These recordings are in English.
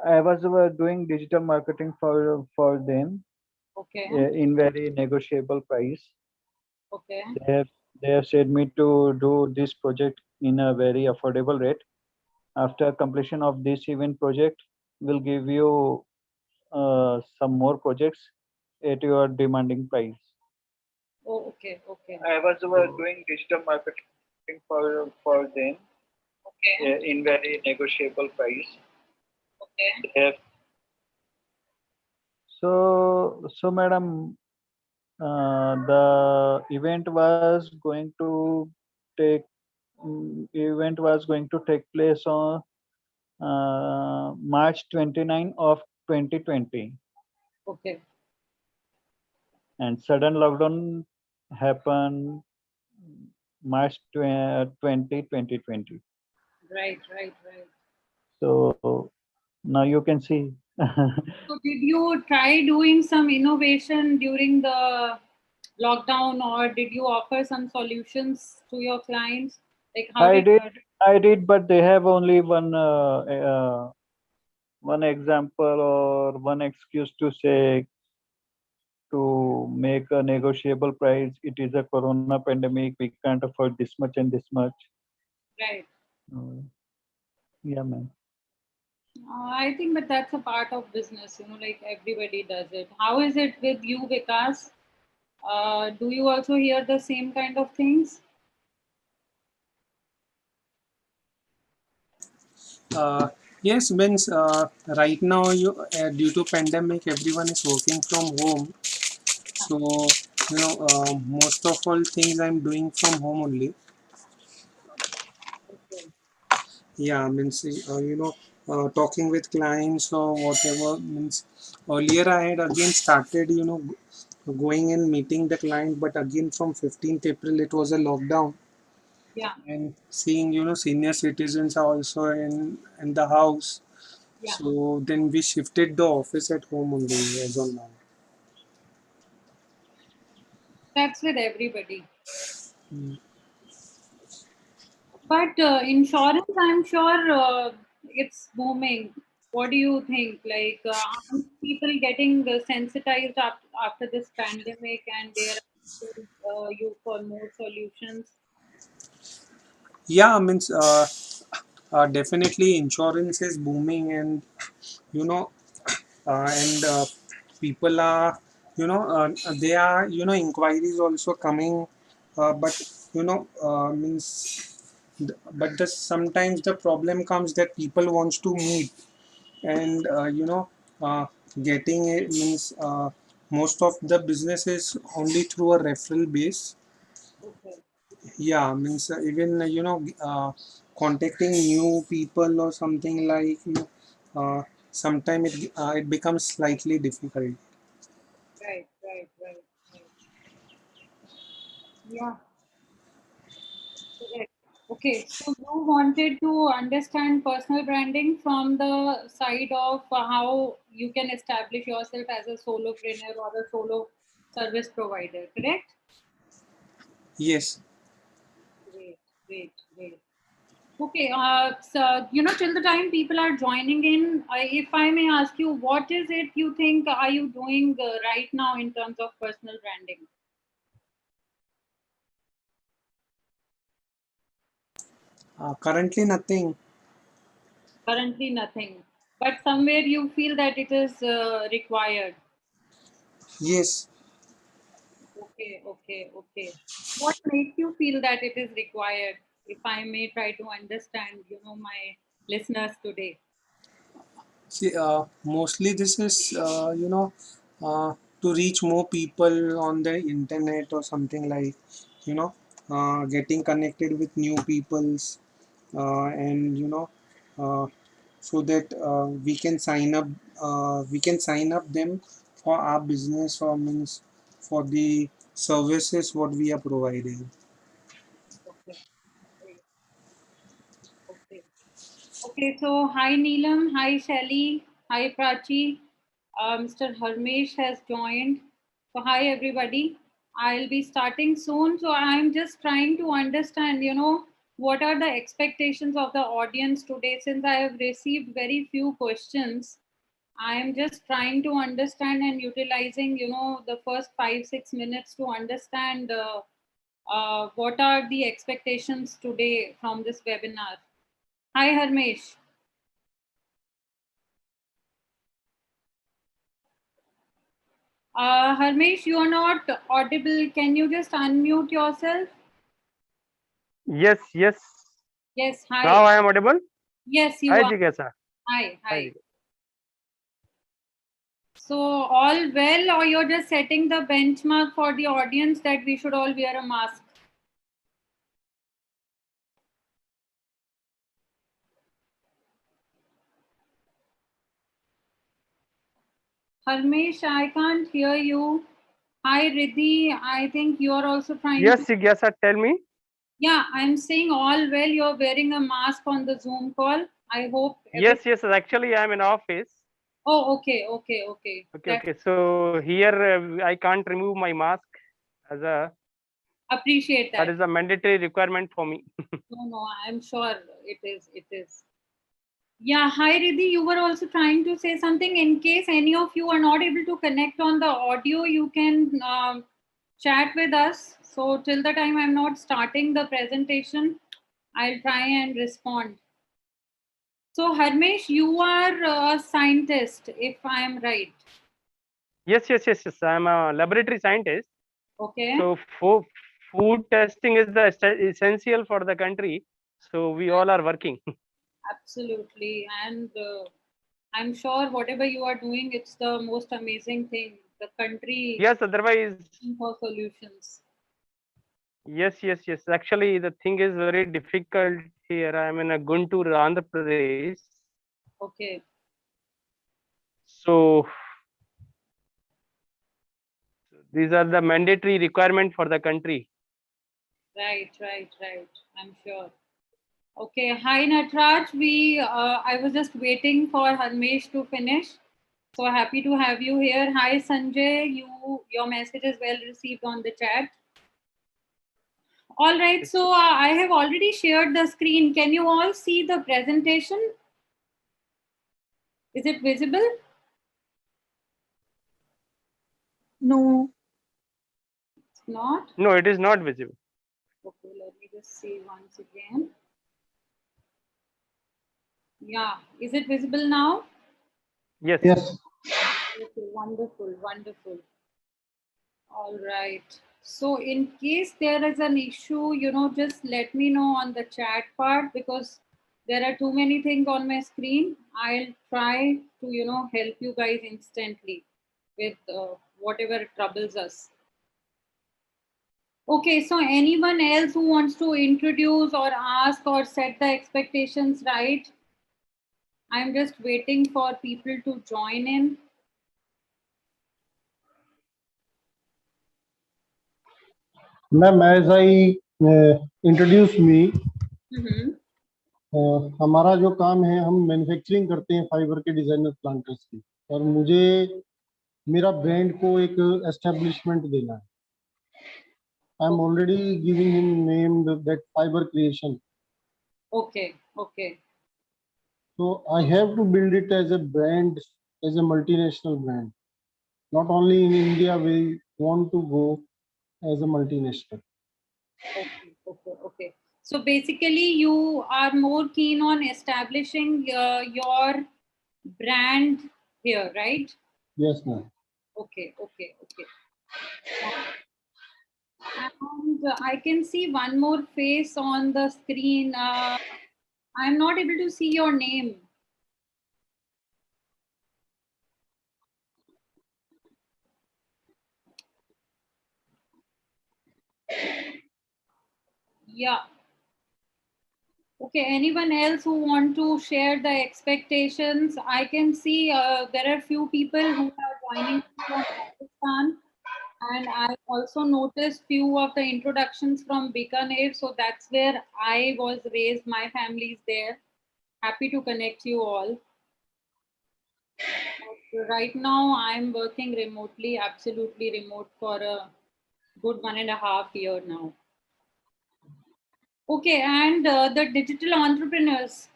I was doing digital marketing for them Okay. in very negotiable price. Okay. They have they have said me to do this project in a very affordable rate. After completion of this event project, we'll give you some more projects at your demanding price. Oh, okay. Okay. I was doing digital marketing for them Okay. in very negotiable price. Okay. They have so madam, the take event was going to take place on March 29 of 2020, Okay. and sudden lockdown happened March 2020. Right. Right. Right. So now you can see. So, did you try doing some innovation during the lockdown, or did you offer some solutions to your clients? Like, how I did? did, I did, but they have only one example or one excuse to say to make a negotiable price. It is a corona pandemic. We can't afford this much and this much. Right. Uh, yeah, man. I think, but that's a part of business. Like everybody does it. How is it with you, Vikas? Do you also hear the same kind of things? Uh, yes, means right now due to pandemic everyone is working from home. So most of all things I'm doing from home only. Okay. Yeah, means talking with clients or whatever. Means earlier I had again started going and meeting the client, but again from 15th April it was a lockdown, Yeah. and seeing senior citizens are also in the house. Yeah. So then we shifted the office at home only as on now. That's with everybody. Mm. But insurance, I'm sure it's booming. What do you think? Like, aren't people getting sensitized after this pandemic, and they're asking you for more solutions? Yeah, means definitely insurance is booming, and you know and people are they are inquiries also coming, but means but sometimes the problem comes that people wants to meet, and uh, getting it means most of the business is only through a referral base. Okay. Yeah, means even contacting new people or something like sometimes it becomes slightly difficult. Right, right, right, right. Yeah, correct. Okay, so you wanted to understand personal branding from the side of how you can establish yourself as a solopreneur or a solo service provider, correct? Yes. Great, great, great. Okay, so till the time people are joining in, if I may ask you, what is it you think are you doing right now in terms of personal branding? Currently nothing. Currently, nothing. But somewhere you feel that it is required. Yes. Okay, okay, okay. What makes you feel that it is required? If I may try to understand, my listeners today. See, mostly this is to reach more people on the internet or something like you know getting connected with new peoples, and uh, so that we can sign up them for our business, or means for the services what we are providing. Okay, great. Okay. Okay, so hi Neelam, hi Shelly, hi Prachi. Mr. Harmesh has joined. So hi everybody. I'll be starting soon. So I'm just trying to understand, what are the expectations of the audience today? Since I have received very few questions, I am just trying to understand and utilizing, the first 5-6 minutes to understand what are the expectations today from this webinar. Hi, Harmesh. Harmesh, you are not audible. Can you just unmute yourself? Yes, yes. Yes, hi. Now I am audible. Yes, you Hi, are. Jigyasa. Hi, hi. Jigyasa. So all well, or you're just setting the benchmark for the audience that we should all wear a mask? Harmesh, I can't hear you. Hi, Riddhi. I think you are also trying Yes, to... Jigyasa, tell me. Yeah, I'm saying all well. You're wearing a mask on the Zoom call. I hope... Yes, yes. Actually, I am in office. Oh, okay, okay, okay. Okay. So here I can't remove my mask as a... Appreciate that. That is a mandatory requirement for me. No, I'm sure it is. It is. Yeah, hi Riddhi, you were also trying to say something. In case any of you are not able to connect on the audio, you can chat with us. So till the time I'm not starting the presentation, I'll try and respond. So Harmesh, you are a scientist, if I'm right. Yes. I am a laboratory scientist. Okay. So food testing is the essential for the country. So we all are working. Absolutely. And I'm sure whatever you are doing, it's the most amazing thing. The country Yes, otherwise... looking for solutions. Yes. Actually, the thing is very difficult here. I am in a Guntur, Andhra Pradesh. Okay. So these are the mandatory requirement for the country. Right. I'm sure. Okay. Hi, Natraj. I was just waiting for Harmesh to finish. So happy to have you here. Hi, Sanjay. Your message is well received on the chat. All right. So I have already shared the screen. Can you all see the presentation? Is it visible? No. It's not. No, it is not visible. Okay. Let me just see once again. Yeah. Is it visible now? Yes. Okay, wonderful. All right. So in case there is an issue, just let me know on the chat part, because there are too many things on my screen. I'll try to, help you guys instantly with whatever troubles us. Okay, so anyone else who wants to introduce or ask or set the expectations right? I'm just waiting for people to join in. Ma'am, as I introduce me, हमारा जो काम है, हम manufacturing करते हैं fibre के designer planters की, और मुझे मेरा ब्रांड को एक एस्टेब्लिशमेंट देना है. I am already giving him name that fibre creation. Okay. So I have to build it as a brand, as a multinational brand. Not only in India, we want to go as a multinational. Okay. So basically, you are more keen on establishing your brand here, right? Yes, ma'am. Okay. And I can see one more face on the screen. I'm not able to see your name. Yeah. Okay, anyone else who want to share the expectations? I can see there are few people who are joining from Pakistan, and I also noticed few of the introductions from Bikaner, so that's where I was raised. My family is there. Happy to connect you all. But right now, I'm working remotely, absolutely remote, for a good 1.5 years now. Okay, and the digital entrepreneurs.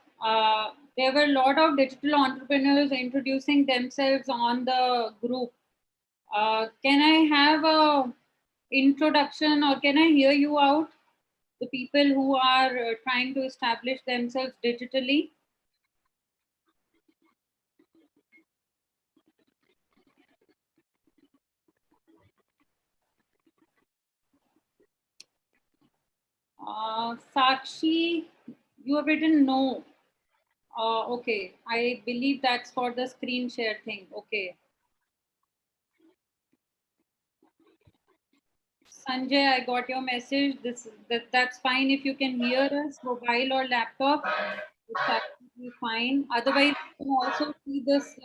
There were a lot of digital entrepreneurs introducing themselves on the group. Can I have a introduction, or can I hear you out? The people who are trying to establish themselves digitally. Sakshi, you have written no. Okay, I believe that's for the screen share thing. Okay. Sanjay, I got your message. That's fine if you can hear us, mobile or laptop. It's absolutely fine. Otherwise, you can also see this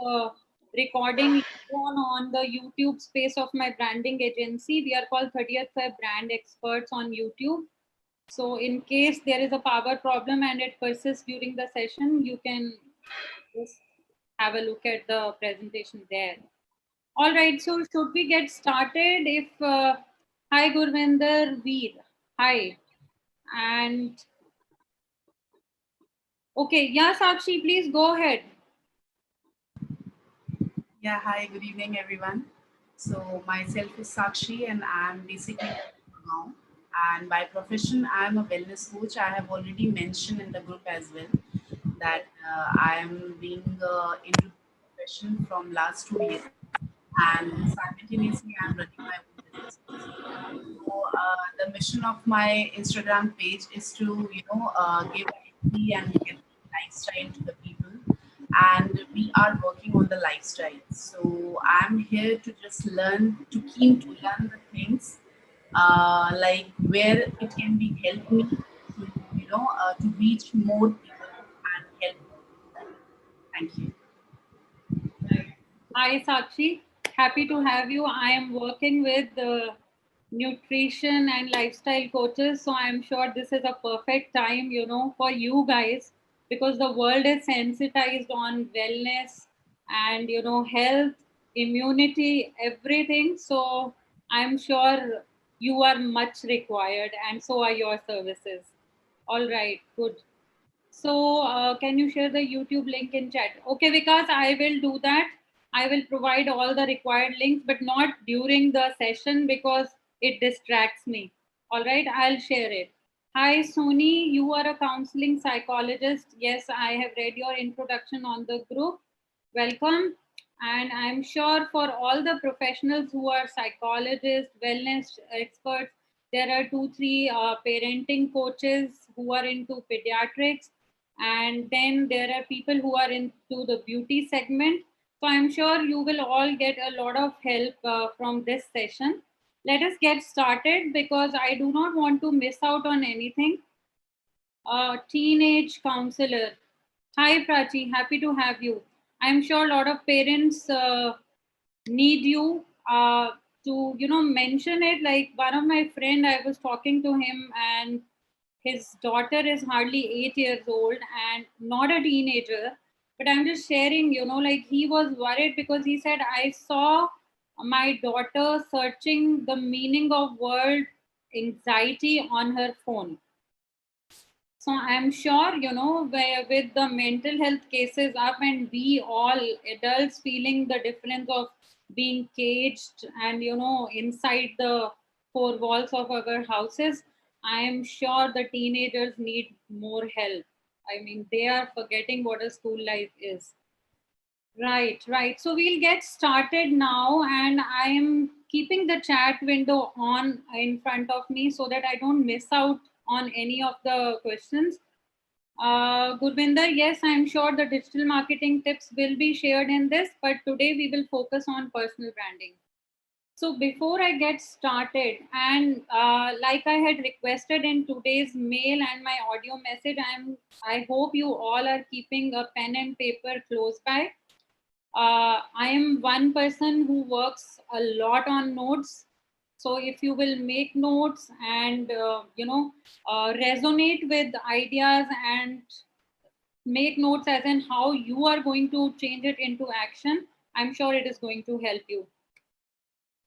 recording on the YouTube space of my branding agency. We are called 30th Feb Brand Experts on YouTube. So in case there is a power problem and it persists during the session, you can just have a look at the presentation there. All right, so should we get started? Hi Gurvinder Veer, hi. And okay, yeah, Sakshi, please go ahead. Yeah, hi, good evening, everyone. So myself is Sakshi and I'm basically now. And by profession, I'm a wellness coach. I have already mentioned in the group as well that I am being into profession from last 2 years, and simultaneously I'm running my own business also. So the mission of my Instagram page is to, give healthy and healthy lifestyle to the people, and we are working on the lifestyle. So I'm here to just learn, to keen to learn the things, like where it can be help me to, to reach more people and help more people. Thank you. Hi Sakshi, happy to have you. I am working with nutrition and lifestyle coaches, so I'm sure this is a perfect time, for you guys, because the world is sensitized on wellness and health, immunity, everything. So I'm sure you are much required, and so are your services. All right, good. So can you share the YouTube link in chat? Okay, Vikas, I will do that. I will provide all the required links, but not during the session because it distracts me. All right, I'll share it. Hi, Sony, you are a counseling psychologist. Yes, I have read your introduction on the group. Welcome. And I'm sure for all the professionals who are psychologists, wellness experts, there are 2, 3 parenting coaches who are into pediatrics, and then there are people who are into the beauty segment. So I'm sure you will all get a lot of help from this session. Let us get started because I do not want to miss out on anything. Teenage counselor. Hi Prachi, happy to have you. I'm sure a lot of parents need you to mention it. Like one of my friend, I was talking to him, and his daughter is hardly 8 years old and not a teenager, but I'm just sharing, like he was worried because he said, I saw my daughter searching the meaning of word anxiety on her phone. So I'm sure, where with the mental health cases up and we all adults feeling the difference of being caged and, inside the four walls of our houses, I am sure the teenagers need more help. I mean, they are forgetting what a school life is. Right, right. So we'll get started now, and I am keeping the chat window on in front of me so that I don't miss out on any of the questions. Gurvinder, yes, I'm sure the digital marketing tips will be shared in this, but today we will focus on personal branding. So before I get started, and like I had requested in today's mail and my audio message, I hope you all are keeping a pen and paper close by. I am one person who works a lot on notes. So if you will make notes and resonate with ideas and make notes as in how you are going to change it into action, I'm sure it is going to help you.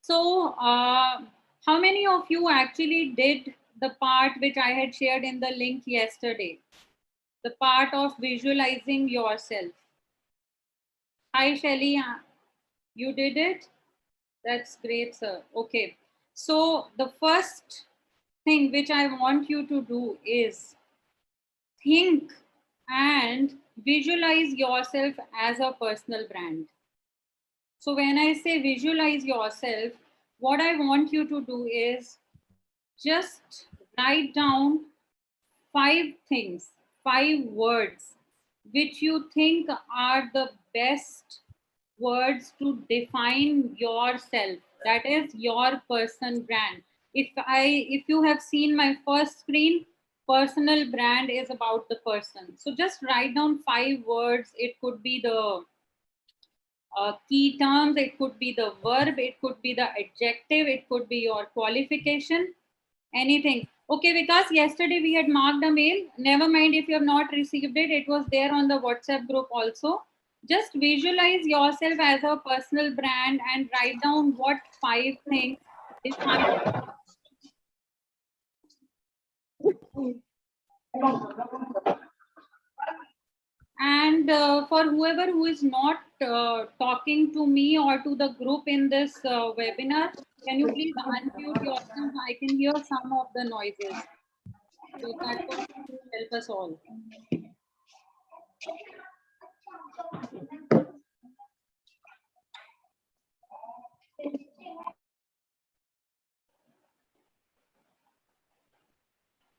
So how many of you actually did the part which I had shared in the link yesterday, the part of visualizing yourself. Hi, Shelly. You did it? That's great, sir. Okay. So the first thing which I want you to do is think and visualize yourself as a personal brand. So when I say visualize yourself, what I want you to do is just write down 5 things, 5 words, which you think are the best words to define yourself. That is your person brand. If you have seen my first screen, personal brand is about the person. So just write down 5 words. It could be the key terms, it could be the verb, it could be the adjective, it could be your qualification, anything. Okay, because yesterday we had marked a mail. Never mind if you have not received it, it was there on the WhatsApp group also. Just visualize yourself as a personal brand and write down what 5 things define. And for whoever who is not talking to me or to the group in this webinar, can you please unmute yourself? I can hear some of the noises. So that will help us all.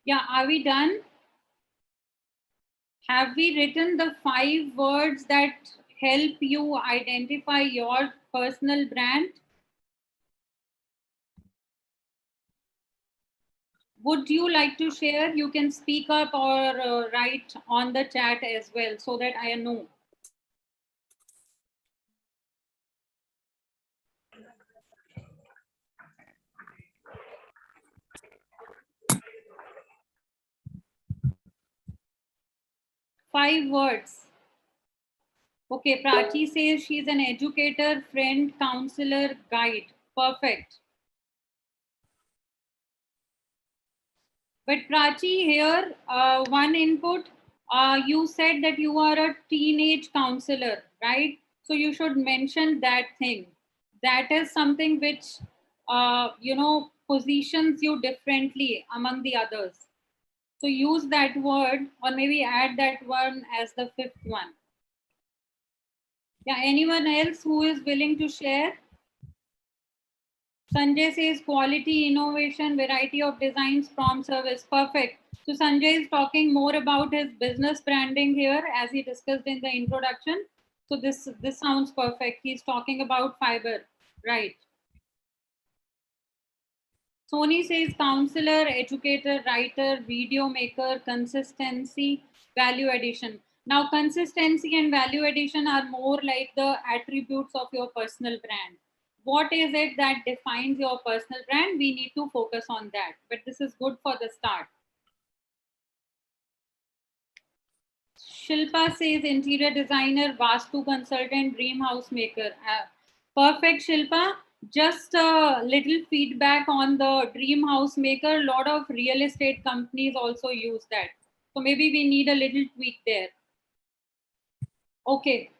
Yeah, are we done? Have we written the 5 words that help you identify your personal brand? Would you like to share? You can speak up or write on the chat as well so that I know. Five words. Okay, Prachi says she's an educator, friend, counselor, guide. Perfect. But Prachi, here, one input, you said that you are a teenage counselor, right? So you should mention that thing. That is something which, positions you differently among the others. So use that word or maybe add that one as the 5th one. Yeah, anyone else who is willing to share? Sanjay says quality, innovation, variety of designs, prompt service. Perfect. So Sanjay is talking more about his business branding here as he discussed in the introduction. So this sounds perfect. He's talking about fiber, right? Sony says counselor, educator, writer, video maker, consistency, value addition. Now consistency and value addition are more like the attributes of your personal brand. What is it that defines your personal brand? We need to focus on that, but this is good for the start. Shilpa says interior designer, Vastu consultant, dream house maker. Perfect, Shilpa. Just a little feedback on the dream house maker. A lot of real estate companies also use that. So maybe we need a little tweak there. Okay.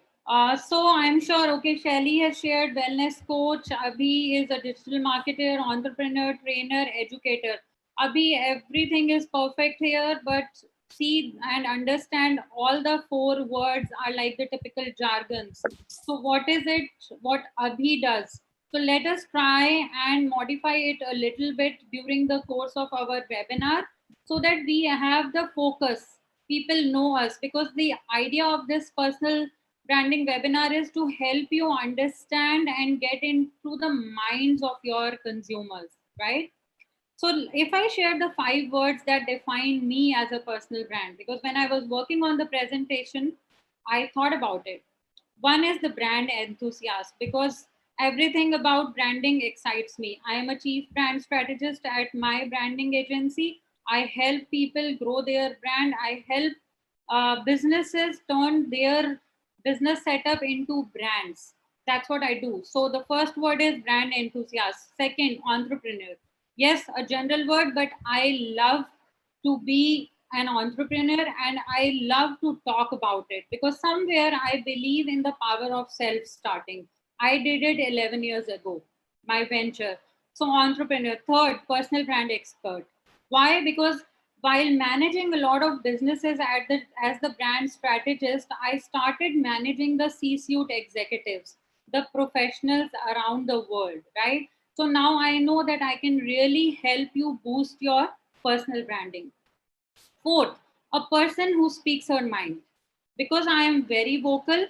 So I'm sure, okay, Shelly has shared wellness coach. Abhi is a digital marketer, entrepreneur, trainer, educator. Abhi, everything is perfect here, but see and understand all the 4 words are like the typical jargons. So what is it, what Abhi does? So let us try and modify it a little bit during the course of our webinar so that we have the focus. People know us, because the idea of this personal branding webinar is to help you understand and get into the minds of your consumers, right? So if I share the 5 words that define me as a personal brand, because when I was working on the presentation, I thought about it. One is the brand enthusiast, because everything about branding excites me. I am a chief brand strategist at my branding agency. I help people grow their brand. I help businesses turn their business setup into brands. That's what I do. So the first word is brand enthusiast. Second, entrepreneur. yes, a general word, but I love to be an entrepreneur and I love to talk about it because somewhere I believe in the power of self starting. I did it 11 years ago, my venture. So, entrepreneur. Third, personal brand expert. Why? Because while managing a lot of businesses as the brand strategist, I started managing the C-suite executives, the professionals around the world, right? So now I know that I can really help you boost your personal branding. Fourth, a person who speaks her mind. Because I am very vocal,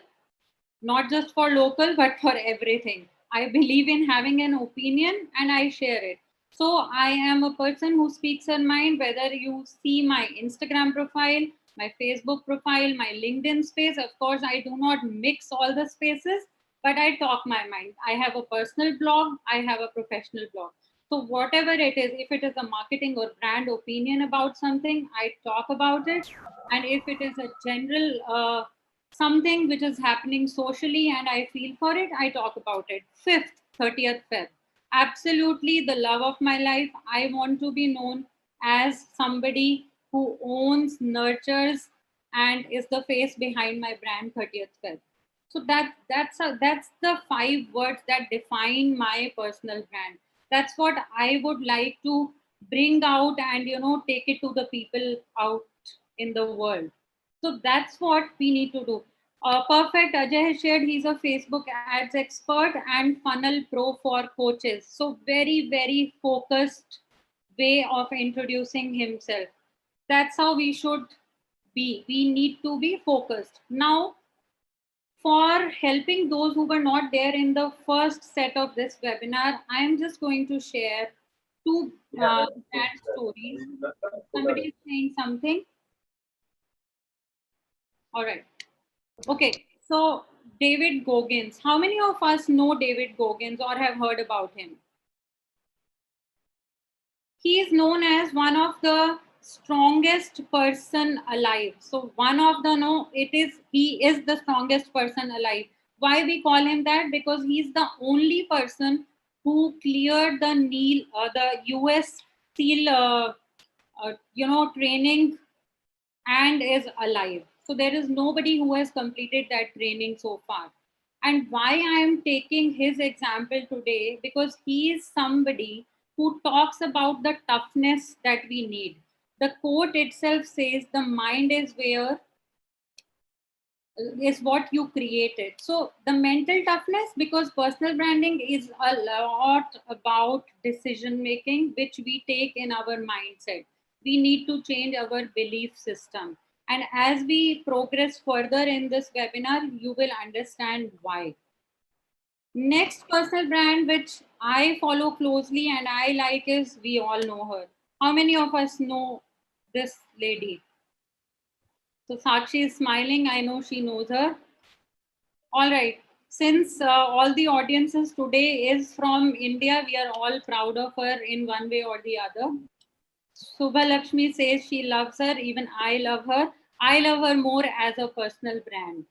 not just for local, but for everything. I believe in having an opinion and I share it. So I am a person who speaks her mind, whether you see my Instagram profile, my Facebook profile, my LinkedIn space. Of course, I do not mix all the spaces, but I talk my mind. I have a personal blog, I have a professional blog. So whatever it is, if it is a marketing or brand opinion about something, I talk about it. And if it is a general something which is happening socially and I feel for it, I talk about it. Fifth, 30th Feb. Absolutely the love of my life. I want to be known as somebody who owns, nurtures, and is the face behind my brand 30th Feb. So that's the 5 words that define my personal brand. That's what I would like to bring out and take it to the people out in the world. So that's what we need to do. Perfect. Ajay has shared he's a Facebook ads expert and funnel pro for coaches. So very, very focused way of introducing himself. That's how we should be. We need to be focused. Now, for helping those who were not there in the first set of this webinar, I am just going to share two brand stories. Somebody is saying something. All right. Okay, so David Goggins. How many of us know David Goggins or have heard about him? He is known as one of the strongest person alive. So one of the he is the strongest person alive. Why we call him that? Because he's the only person who cleared the US SEAL training and is alive. So there is nobody who has completed that training so far. And why I am taking his example today, because he is somebody who talks about the toughness that we need. The quote itself says the mind is what you created. So the mental toughness, because personal branding is a lot about decision making, which we take in our mindset. We need to change our belief system. And as we progress further in this webinar, you will understand why. Next personal brand, which I follow closely and I like, is we all know her. How many of us know this lady? So Sakshi is smiling. I know she knows her. All right. Since all the audiences today is from India, we are all proud of her in one way or the other. Subha Lakshmi says she loves her. Even I love her. I love her more as a personal brand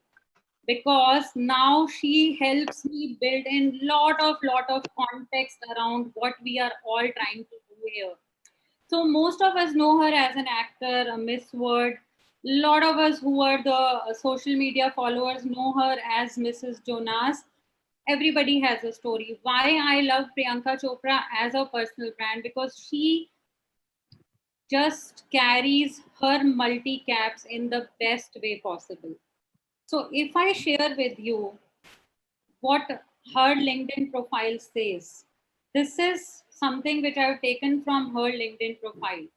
because now she helps me build in lot of context around what we are all trying to do here. So most of us know her as an actor, a Miss World. A lot of us who are the social media followers know her as Mrs. Jonas. Everybody has a story. Why I love Priyanka Chopra as a personal brand? Because she just carries her multi-caps in the best way possible. So if I share with you what her LinkedIn profile says, this is something which I've taken from her LinkedIn profile.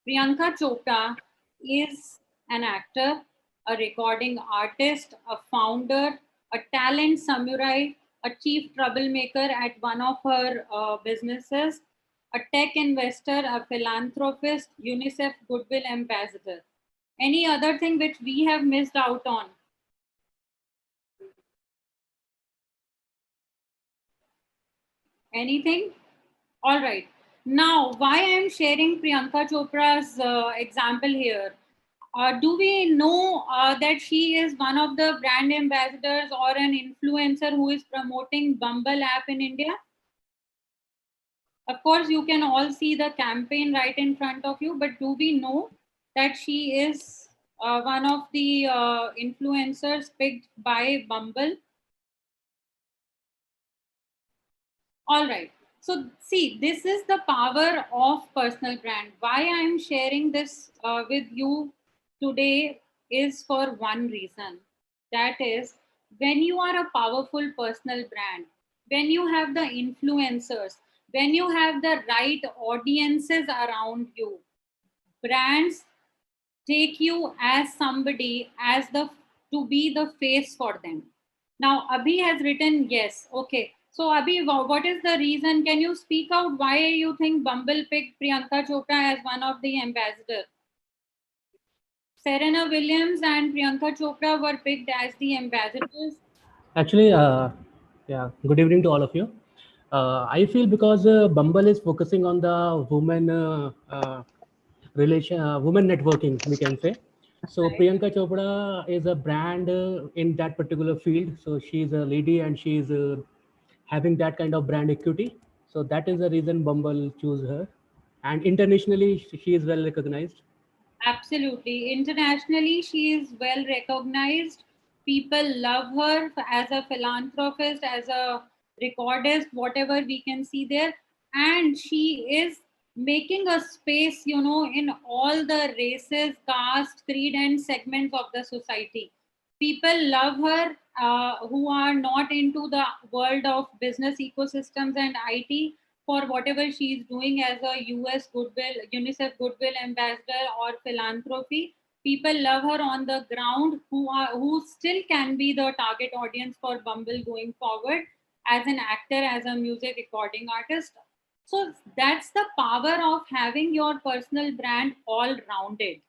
Priyanka Chopra is an actor, a recording artist, a founder, a talent samurai, a chief troublemaker at one of her businesses, a tech investor, a philanthropist, UNICEF Goodwill Ambassador. Any other thing which we have missed out on? Anything? All right. Now, why I am sharing Priyanka Chopra's example here? Do we know that she is one of the brand ambassadors or an influencer who is promoting Bumble app in India? Of course, you can all see the campaign right in front of you, but do we know that she is one of the influencers picked by Bumble? All right. So see, this is the power of personal brand. Why I'm sharing this with you today is for one reason. That is, when you are a powerful personal brand, when you have the influencers, when you have the right audiences around you, brands take you as somebody as the to be the face for them. Now Abhi has written yes. Okay, so Abhi, what is the reason? Can you speak out why you think Bumble picked Priyanka Chopra as one of the ambassador? Serena Williams and Priyanka Chopra were picked as the ambassadors. Actually, yeah, good evening to all of you. I feel because Bumble is focusing on the women networking, we can say. So Right. Priyanka Chopra is a brand in that particular field. So she's a lady and she's having that kind of brand equity. So that is the reason Bumble choose her. And internationally, she is well recognized. Absolutely. Internationally, she is well recognized. People love her as a philanthropist, as a recordist, whatever we can see there. And she is making a space, in all the races, caste, creed, and segments of the society. People love her who are not into the world of business ecosystems and IT for whatever she is doing as a US Goodwill, UNICEF Goodwill Ambassador or philanthropy. People love her on the ground who still can be the target audience for Bumble going forward as an actor, as a music recording artist. So that's the power of having your personal brand all rounded.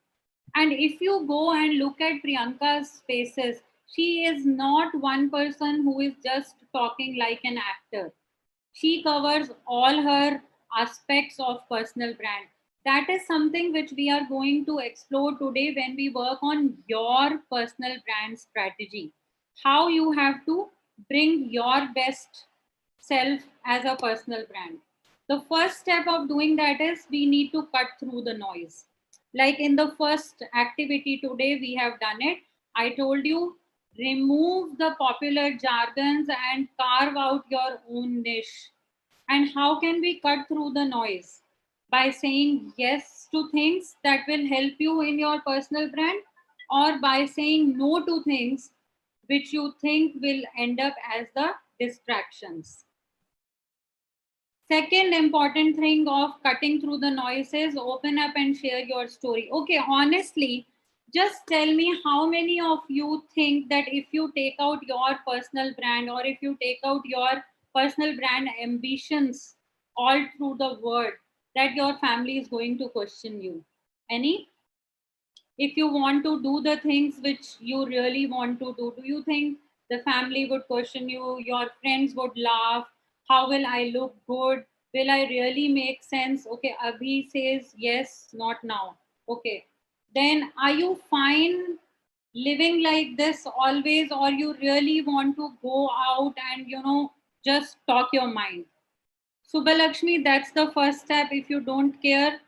And if you go and look at Priyanka's spaces, she is not one person who is just talking like an actor. She covers all her aspects of personal brand. That is something which we are going to explore today when we work on your personal brand strategy. How you have to bring your best self as a personal brand. The first step of doing that is we need to cut through the noise. Like in the first activity today, we have done it. I told you, remove the popular jargons and carve out your own niche. And how can we cut through the noise? By saying yes to things that will help you in your personal brand, or by saying no to things which you think will end up as the distractions. Second important thing of cutting through the noise is open up and share your story. Okay, honestly, just tell me how many of you think that if you take out your personal brand or if you take out your personal brand ambitions all through the world, that your family is going to question you? Any? If you want to do the things which you really want to do you think the family would question you? Your friends would laugh. How will I look good? Will I really make sense? Okay, Abhi says yes, not now. Okay, then are you fine living like this always, or you really want to go out and just talk your mind? Subbalakshmi, that's the first step. If you don't care,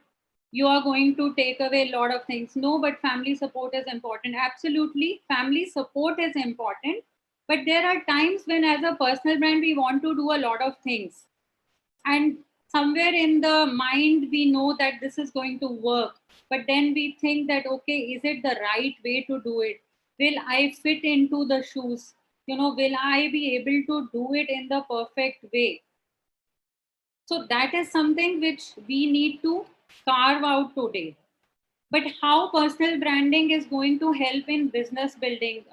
you are going to take away a lot of things. No, but family support is important. Absolutely, family support is important. But there are times when, as a personal brand, we want to do a lot of things. And somewhere in the mind, we know that this is going to work. But then we think that, okay, is it the right way to do it? Will I fit into the shoes? Will I be able to do it in the perfect way? So that is something which we need to carve out today. But how personal branding is going to help in business building?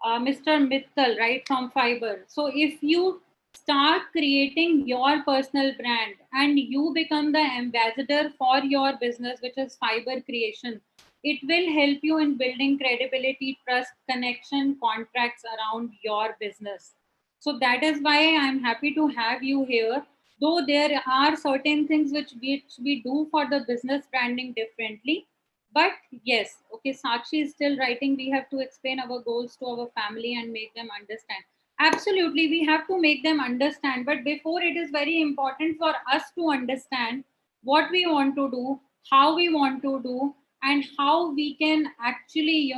Mr. Mittal, right, from Fiber. So if you start creating your personal brand and you become the ambassador for your business, which is Fiber Creation, it will help you in building credibility, trust, connection, contracts around your business. So that is why I'm happy to have you here. Though there are certain things which we do for the business branding differently, but yes, okay, Sakshi is still writing. We have to explain our goals to our family and make them understand. Absolutely, we have to make them understand. But before, it is very important for us to understand what we want to do, how we want to do, and how we can actually,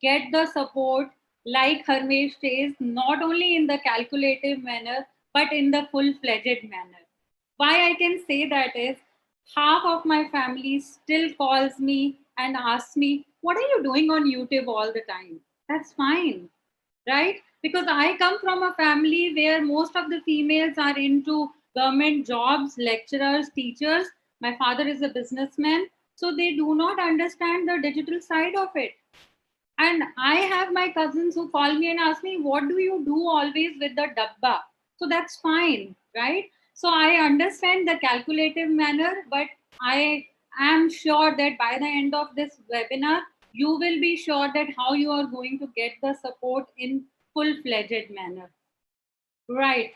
get the support, like Harmesh says, not only in the calculative manner, but in the full-fledged manner. Why I can say that is, half of my family still calls me and asks me, "What are you doing on YouTube all the time?" That's fine, right? Because I come from a family where most of the females are into government jobs, lecturers, teachers. My father is a businessman, so they do not understand the digital side of it. And I have my cousins who call me and ask me, "What do you do always with the dabba?" So that's fine, right? So I understand the calculative manner, but I am sure that by the end of this webinar, you will be sure that how you are going to get the support in full-fledged manner. Right.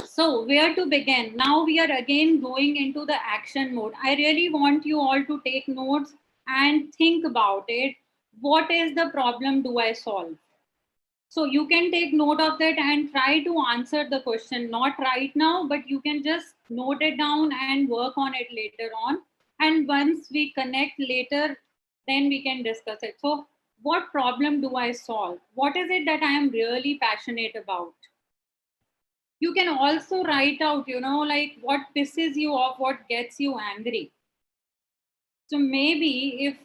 So where to begin? Now we are again going into the action mode. I really want you all to take notes and think about it. What is the problem do I solve? So you can take note of that and try to answer the question, not right now, but you can just note it down and work on it later on. And once we connect later, then we can discuss it. So what problem do I solve? What is it that I am really passionate about? You can also write out, like what pisses you off, what gets you angry. So maybe if,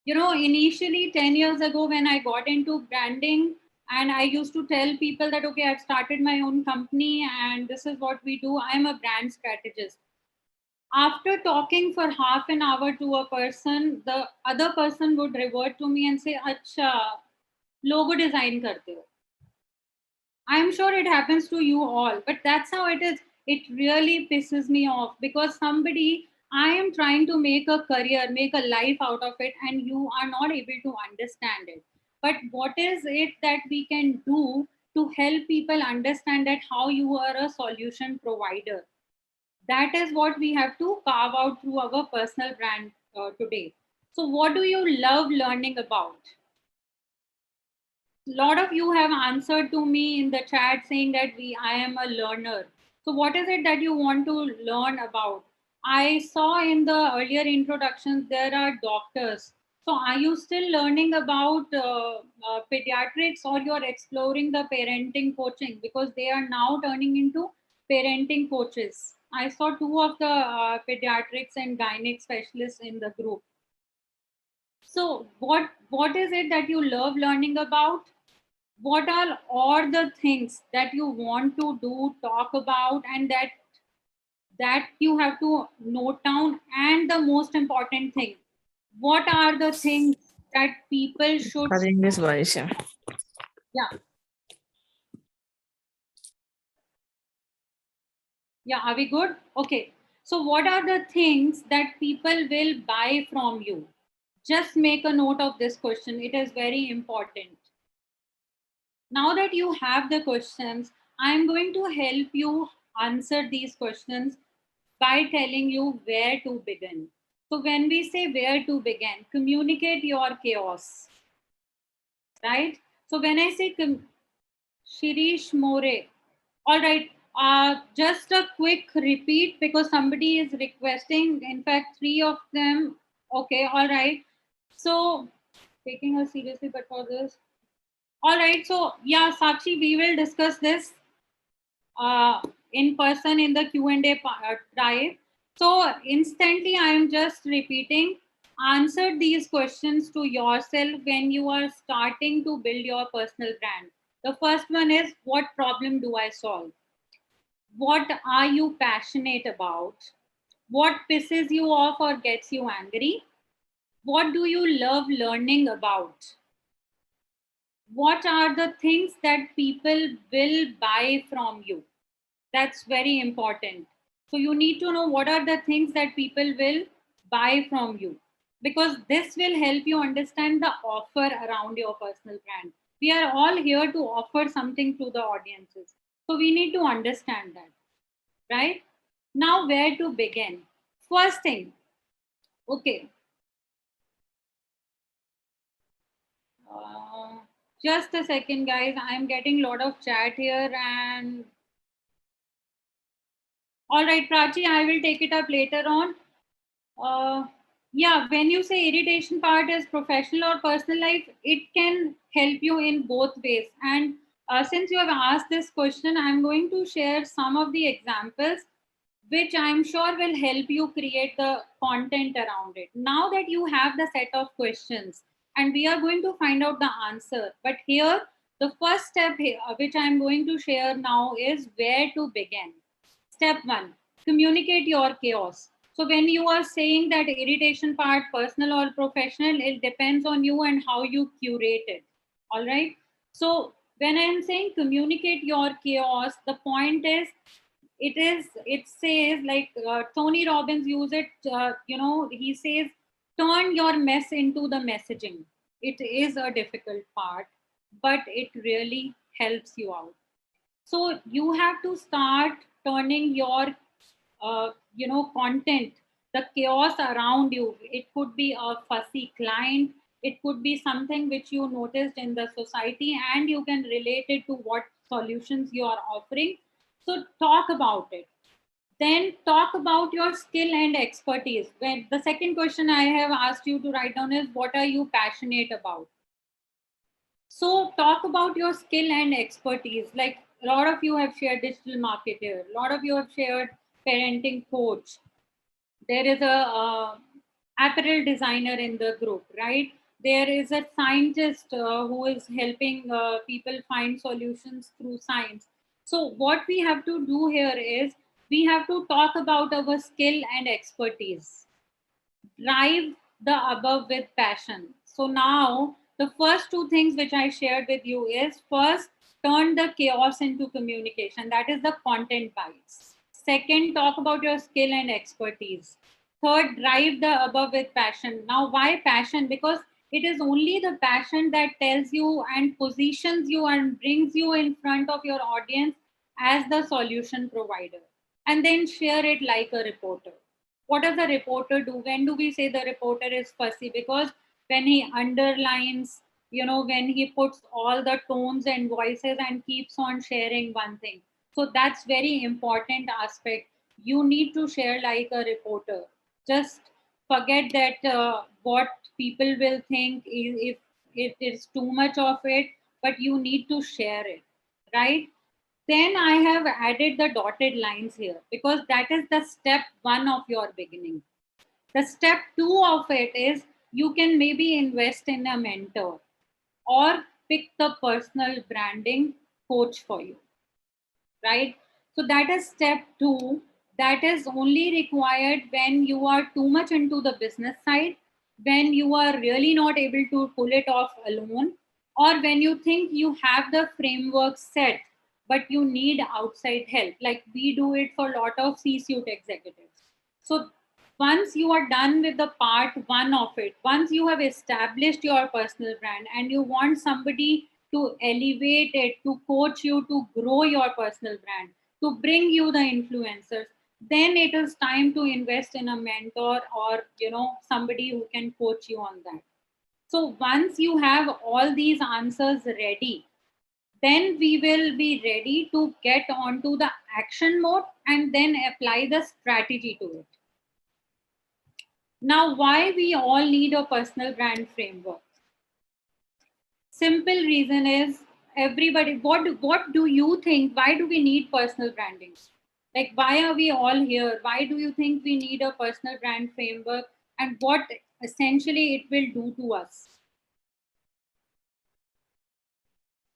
initially 10 years ago when I got into branding, and I used to tell people that, okay, I've started my own company and this is what we do. I'm a brand strategist. After talking for half an hour to a person, the other person would revert to me and say, "Acha, logo design karte ho." I'm sure it happens to you all, but that's how it is. It really pisses me off because I am trying to make a career, make a life out of it, and you are not able to understand it. But what is it that we can do to help people understand that how you are a solution provider? That is what we have to carve out through our personal brand today. So, what do you love learning about? A lot of you have answered to me in the chat saying that I am a learner. So what is it that you want to learn about? I saw in the earlier introductions there are doctors. So are you still learning about pediatrics, or you're exploring the parenting coaching, because they are now turning into parenting coaches? I saw two of the pediatrics and gynec specialists in the group. So what is it that you love learning about? What are all the things that you want to do, talk about, and that you have to note down? And the most important thing, what are the things that people should, yeah, are we good? Okay, so what are the things that people will buy from you? Just make a note of this question, it is very important. Now that you have the questions, I'm going to help you answer these questions by telling you where to begin. So when we say where to begin, communicate your chaos, right? So when I say Shirish More, all right, just a quick repeat because somebody is requesting, in fact, 3 of them. Okay, all right. So taking us seriously, but for this, all right, so yeah, Sakshi, we will discuss this in person in the Q&A drive. So instantly, I am just repeating, answer these questions to yourself when you are starting to build your personal brand. The first one is, what problem do I solve? What are you passionate about? What pisses you off or gets you angry? What do you love learning about? What are the things that people will buy from you? That's very important. So you need to know what are the things that people will buy from you, because this will help you understand the offer around your personal brand. We are all here to offer something to the audiences. So we need to understand that, right? Now, where to begin? First thing, okay. Just a second, guys. I'm getting a lot of chat here, and all right, Prachi, I will take it up later on. Yeah, when you say irritation part is professional or personal life, it can help you in both ways. And since you have asked this question, I'm going to share some of the examples which I'm sure will help you create the content around it. Now that you have the set of questions, and we are going to find out the answer, but here, the first step here, which I'm going to share now, is where to begin. Step one, communicate your chaos. So when you are saying that irritation part, personal or professional, it depends on you and how you curate it. All right. So when I'm saying communicate your chaos, the point is, it says like Tony Robbins use it, he says, turn your mess into the messaging. It is a difficult part, but it really helps you out. So you have to start turning your content, the chaos around you. It could be a fussy client, it could be something which you noticed in the society and you can relate it to what solutions you are offering. So talk about it. Then talk about your skill and expertise. When the second question I have asked you to write down is, what are you passionate about? So talk about your skill and expertise. Like a lot of you have shared digital marketer, a lot of you have shared parenting coach. There is a apparel designer in the group, right? There is a scientist who is helping people find solutions through science. So what we have to do here is we have to talk about our skill and expertise. Drive the above with passion. So now the first two things which I shared with you is, first, turn the chaos into communication. That is the content bites. Second, talk about your skill and expertise. Third, drive the above with passion. Now, why passion? Because it is only the passion that tells you and positions you and brings you in front of your audience as the solution provider. And then share it like a reporter. What does the reporter do? When do we say the reporter is fussy? Because when he underlines, when he puts all the tones and voices and keeps on sharing one thing. So that's very important aspect. You need to share like a reporter. Just forget that what people will think is, if it is too much of it, but you need to share it, right? Then I have added the dotted lines here because that is the step one of your beginning. The step two of it is, you can maybe invest in a mentor or pick the personal branding coach for you, right? So that is step two. That is only required when you are too much into the business side, when you are really not able to pull it off alone, or when you think you have the framework set, but you need outside help. Like we do it for a lot of C-suite executives. So once you are done with the part one of it, once you have established your personal brand and you want somebody to elevate it, to coach you, to grow your personal brand, to bring you the influencers, then it is time to invest in a mentor or somebody who can coach you on that. So once you have all these answers ready, then we will be ready to get onto the action mode and then apply the strategy to it. Now, why we all need a personal brand framework? Simple reason is, everybody, what do you think? Why do we need personal branding? Like, why are we all here? Why do you think we need a personal brand framework, and what essentially it will do to us?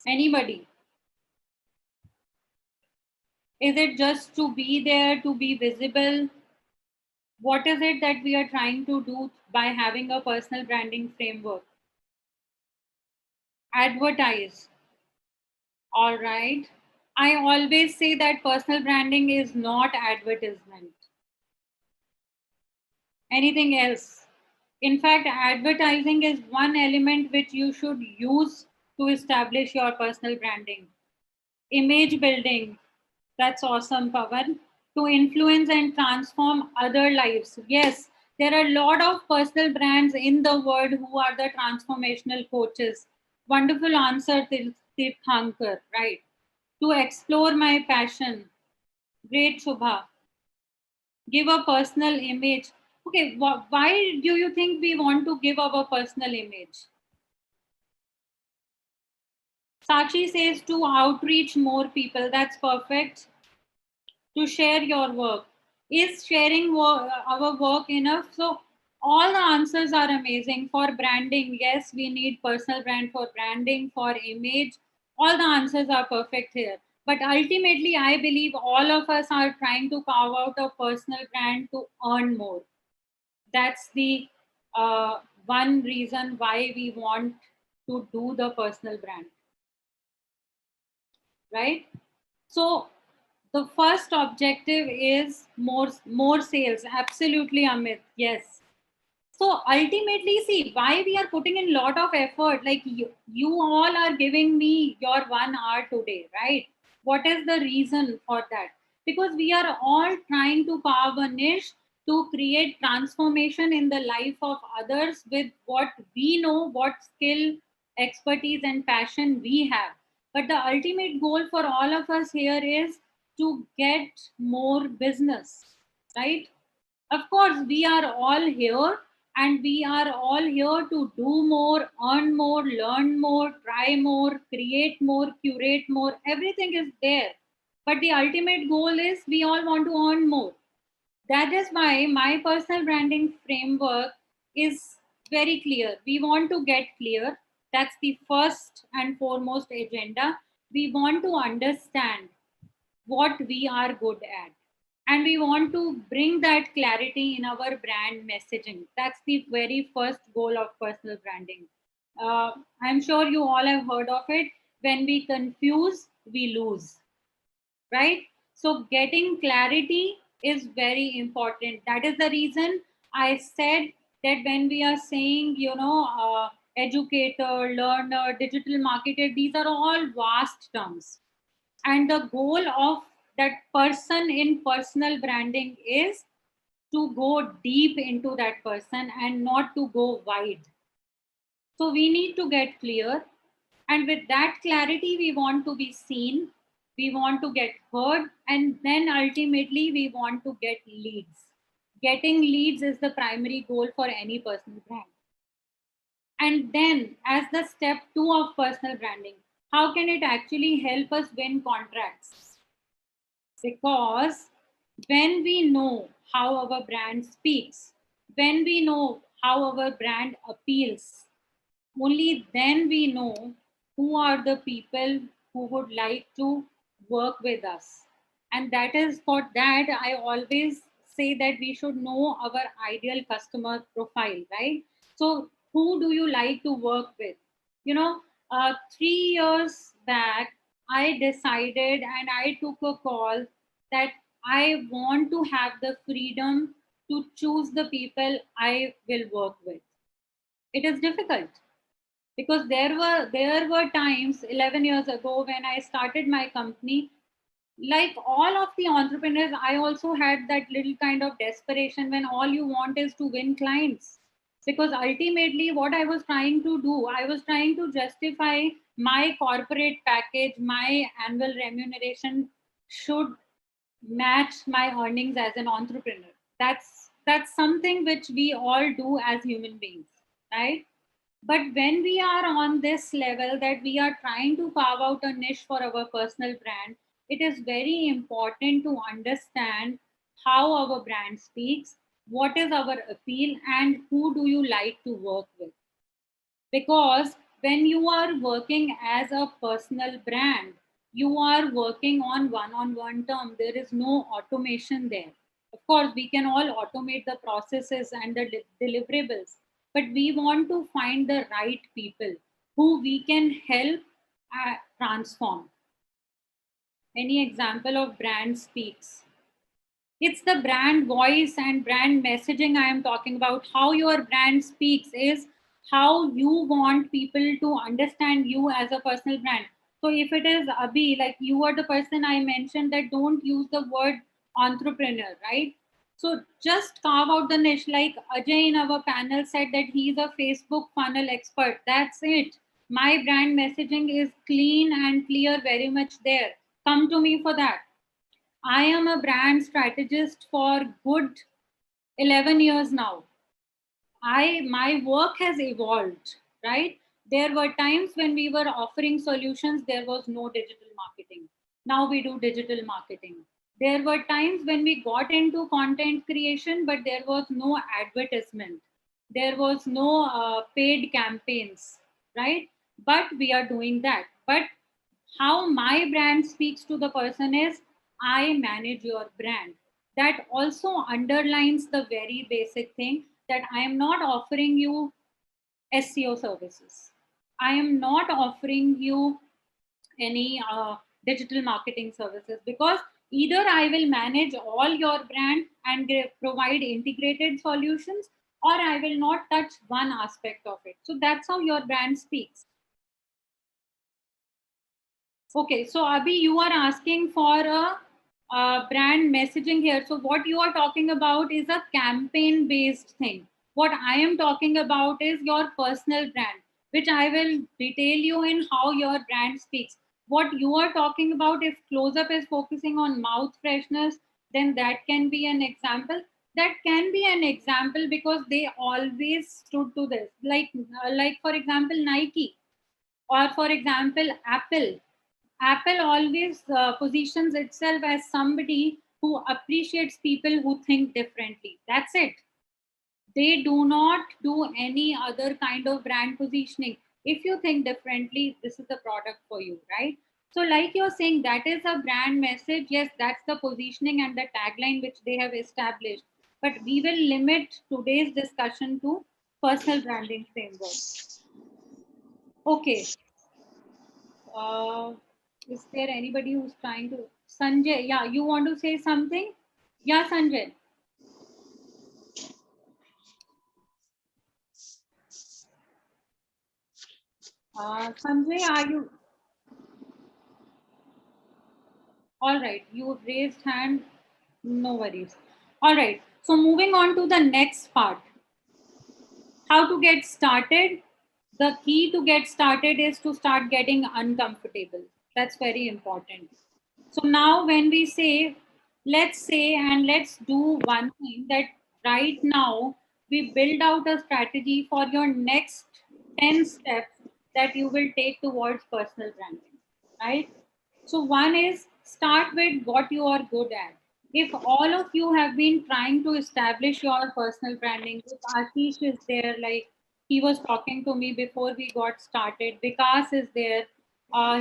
Anybody? Is it just to be there, to be visible? What is it that we are trying to do by having a personal branding framework? Advertise. All right. I always say that personal branding is not advertisement. Anything else? In fact, advertising is one element which you should use to establish your personal branding. Image building. That's awesome, Pawan. To influence and transform other lives. Yes, there are a lot of personal brands in the world who are the transformational coaches. Wonderful answer, Tirthankar, right? To explore my passion. Great, Shubha. Give a personal image. Okay, why do you think we want to give our personal image? Sakshi says to outreach more people. That's perfect. To share your work. Is sharing our work enough? So all the answers are amazing. For branding, yes, we need personal brand. For branding, for image, all the answers are perfect here. But ultimately, I believe all of us are trying to carve out a personal brand to earn more. That's the one reason why we want to do the personal brand, right? So the first objective is more sales. Absolutely, Amit. Yes. So ultimately, see why we are putting in a lot of effort. Like you all are giving me your 1 hour today, right? What is the reason for that? Because we are all trying to carve a niche to create transformation in the life of others with what we know, what skill, expertise, and passion we have. But the ultimate goal for all of us here is to get more business, right? Of course, we are all here and we are all here to do more, earn more, learn more, try more, create more, curate more. Everything is there. But the ultimate goal is we all want to earn more. That is why my personal branding framework is very clear. We want to get clear. That's the first and foremost agenda. We want to understand what we are good at, and we want to bring that clarity in our brand messaging. That's the very first goal of personal branding. I'm sure you all have heard of it. When we confuse, we lose, right? So getting clarity is very important. That is the reason I said that when we are saying, educator, learner, digital marketer, these are all vast terms, and the goal of that person in personal branding is to go deep into that person and not to go wide. So we need to get clear, and with that clarity we want to be seen, we want to get heard, and then ultimately we want to get leads. Getting leads is the primary goal for any personal brand. And then, as the step 2 of personal branding, how can it actually help us win contracts? Because when we know how our brand speaks, when we know how our brand appeals, only then we know who are the people who would like to work with us. And that is for that I always say that we should know our ideal customer profile, right? So who do you like to work with? You know, 3 years back, I decided and I took a call that I want to have the freedom to choose the people I will work with. It is difficult because there were times 11 years ago when I started my company. Like all of the entrepreneurs, I also had that little kind of desperation when all you want is to win clients. Because ultimately, what I was trying to do, I was trying to justify my corporate package, my annual remuneration should match my earnings as an entrepreneur. That's something which we all do as human beings, right? But when we are on this level that we are trying to carve out a niche for our personal brand, it is very important to understand how our brand speaks, what is our appeal, and who do you like to work with. Because when you are working as a personal brand, you are working on one term. There is no automation there. Of course, we can all automate the processes and the deliverables, but we want to find the right people who we can help transform. Any example of brand speaks? It's the brand voice and brand messaging I am talking about. How your brand speaks is how you want people to understand you as a personal brand. So if it is Abhi, like you are the person I mentioned that don't use the word entrepreneur, right? So just carve out the niche. Like Ajay in our panel said that he's a Facebook funnel expert. That's it. My brand messaging is clean and clear, very much there. Come to me for that. I am a brand strategist for good 11 years now. My work has evolved, right? There were times when we were offering solutions, there was no digital marketing. Now we do digital marketing. There were times when we got into content creation, but there was no advertisement. There was no paid campaigns, right? But we are doing that. But how my brand speaks to the person is, I manage your brand. That also underlines the very basic thing that I am not offering you SEO services. I am not offering you any digital marketing services, because either I will manage all your brand and provide integrated solutions, or I will not touch one aspect of it. So that's how your brand speaks. Okay, so Abhi, you are asking for a brand messaging here. So what you are talking about is a campaign-based thing. What I am talking about is your personal brand, which I will detail you in how your brand speaks. What you are talking about, if Close-Up is focusing on mouth freshness, then that can be an example. That can be an example because they always stood to this. Like for example, Nike, or for example, Apple. Apple always positions itself as somebody who appreciates people who think differently. That's it. They do not do any other kind of brand positioning. If you think differently, this is the product for you, right? So, like you're saying, that is a brand message. Yes, that's the positioning and the tagline which they have established. But we will limit today's discussion to personal branding framework. Okay. Is there anybody who's trying to? Sanjay, yeah, you want to say something? Yeah, Sanjay. Sanjay, are you? All right, you raised hand. No worries. All right. So moving on to the next part. How to get started. The key to get started is to start getting uncomfortable. That's very important. So now when we say, let's say, and let's do one thing, that right now we build out a strategy for your next 10 steps that you will take towards personal branding, right? So one is, start with what you are good at. If all of you have been trying to establish your personal branding, if Ashish is there, like he was talking to me before we got started, Vikas is there,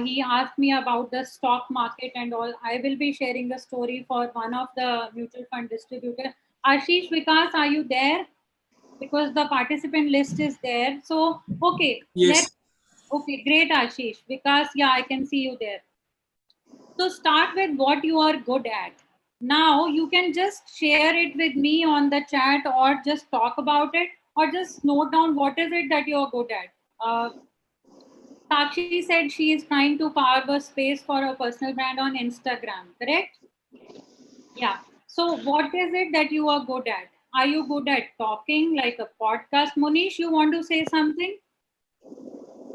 he asked me about the stock market and all. I will be sharing the story for one of the mutual fund distributor. Ashish, Vikas, are you there? Because the participant list is there. So, okay, Yes. okay, great, Ashish. Vikas, yeah, I can see you there. So start with what you are good at. Now you can just share it with me on the chat, or just talk about it, or just note down what is it that you're good at. Sakshi said she is trying to carve a space for her personal brand on Instagram, correct? Yeah. So what is it that you are good at? Are you good at talking, like a podcast? Munish, you want to say something?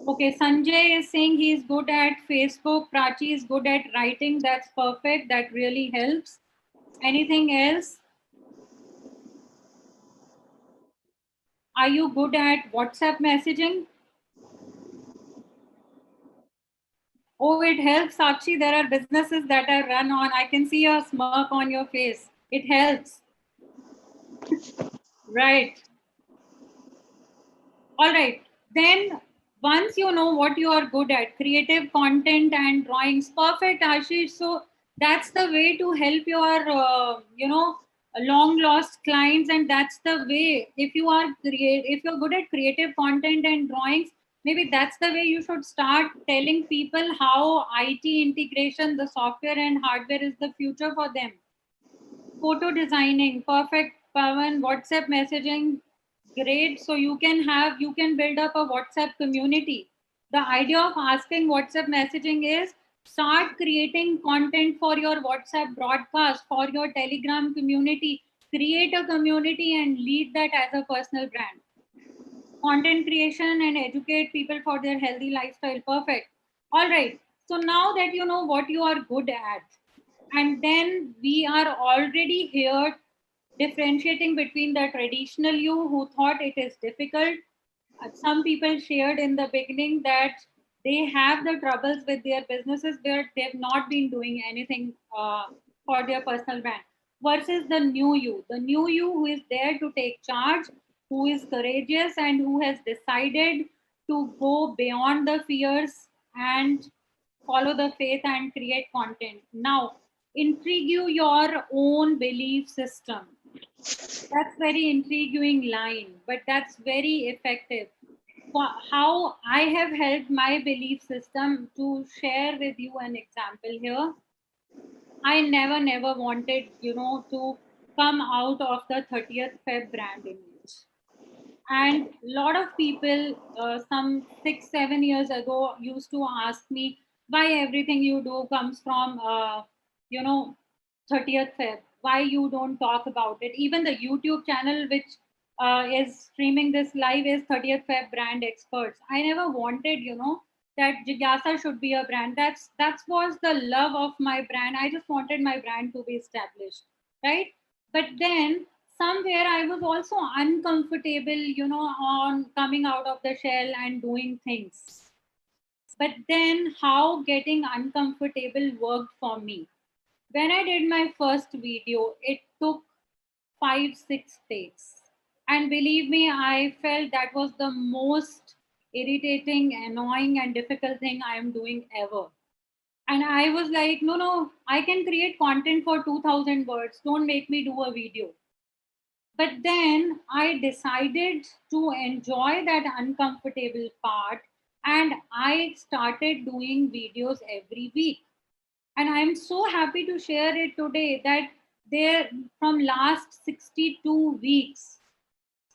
Okay, Sanjay is saying he is good at Facebook. Prachi is good at writing. That's perfect. That really helps. Anything else? Are you good at WhatsApp messaging? Oh, it helps, Sakshi. There are businesses that are run on. I can see a smirk on your face. It helps. Right. All right. Then once you know what you are good at, creative content and drawings, perfect, Ashish. So that's the way to help your, long lost clients. And that's the way, if if you're good at creative content and drawings, maybe that's the way you should start telling people how IT integration, the software and hardware is the future for them. Photo designing, perfect, Pavan. WhatsApp messaging, great. So you can build up a WhatsApp community. The idea of asking WhatsApp messaging is, start creating content for your WhatsApp broadcast, for your Telegram community. Create a community and lead that as a personal brand. content creation and educate people for their healthy lifestyle. Perfect. All right. So now that you know what you are good at, and then we are already here differentiating between the traditional you who thought it is difficult. Some people shared in the beginning that they have the troubles with their businesses where they've not been doing anything for their personal brand, versus the new you who is there to take charge, who is courageous, and who has decided to go beyond the fears and follow the faith and create content. Now, intrigue your own belief system. That's very intriguing line, but that's very effective. How I have helped my belief system, to share with you an example here. I never wanted, to come out of the 30th Feb brand image. And a lot of people, some 6-7 years ago, used to ask me why everything you do comes from, you know, 30th Feb. Why you don't talk about it? Even the YouTube channel, which is streaming this live, is 30th Feb brand experts. I never wanted, that Jigyasa should be a brand. That was the love of my brand. I just wanted my brand to be established, right? But then somewhere I was also uncomfortable, on coming out of the shell and doing things. But then how getting uncomfortable worked for me. When I did my first video, it took 5-6 takes. And believe me, I felt that was the most irritating, annoying, and difficult thing I am doing ever. And I was like, no, I can create content for 2000 words. Don't make me do a video. But then I decided to enjoy that uncomfortable part, and I started doing videos every week. And I'm so happy to share it today that there, from last 62 weeks,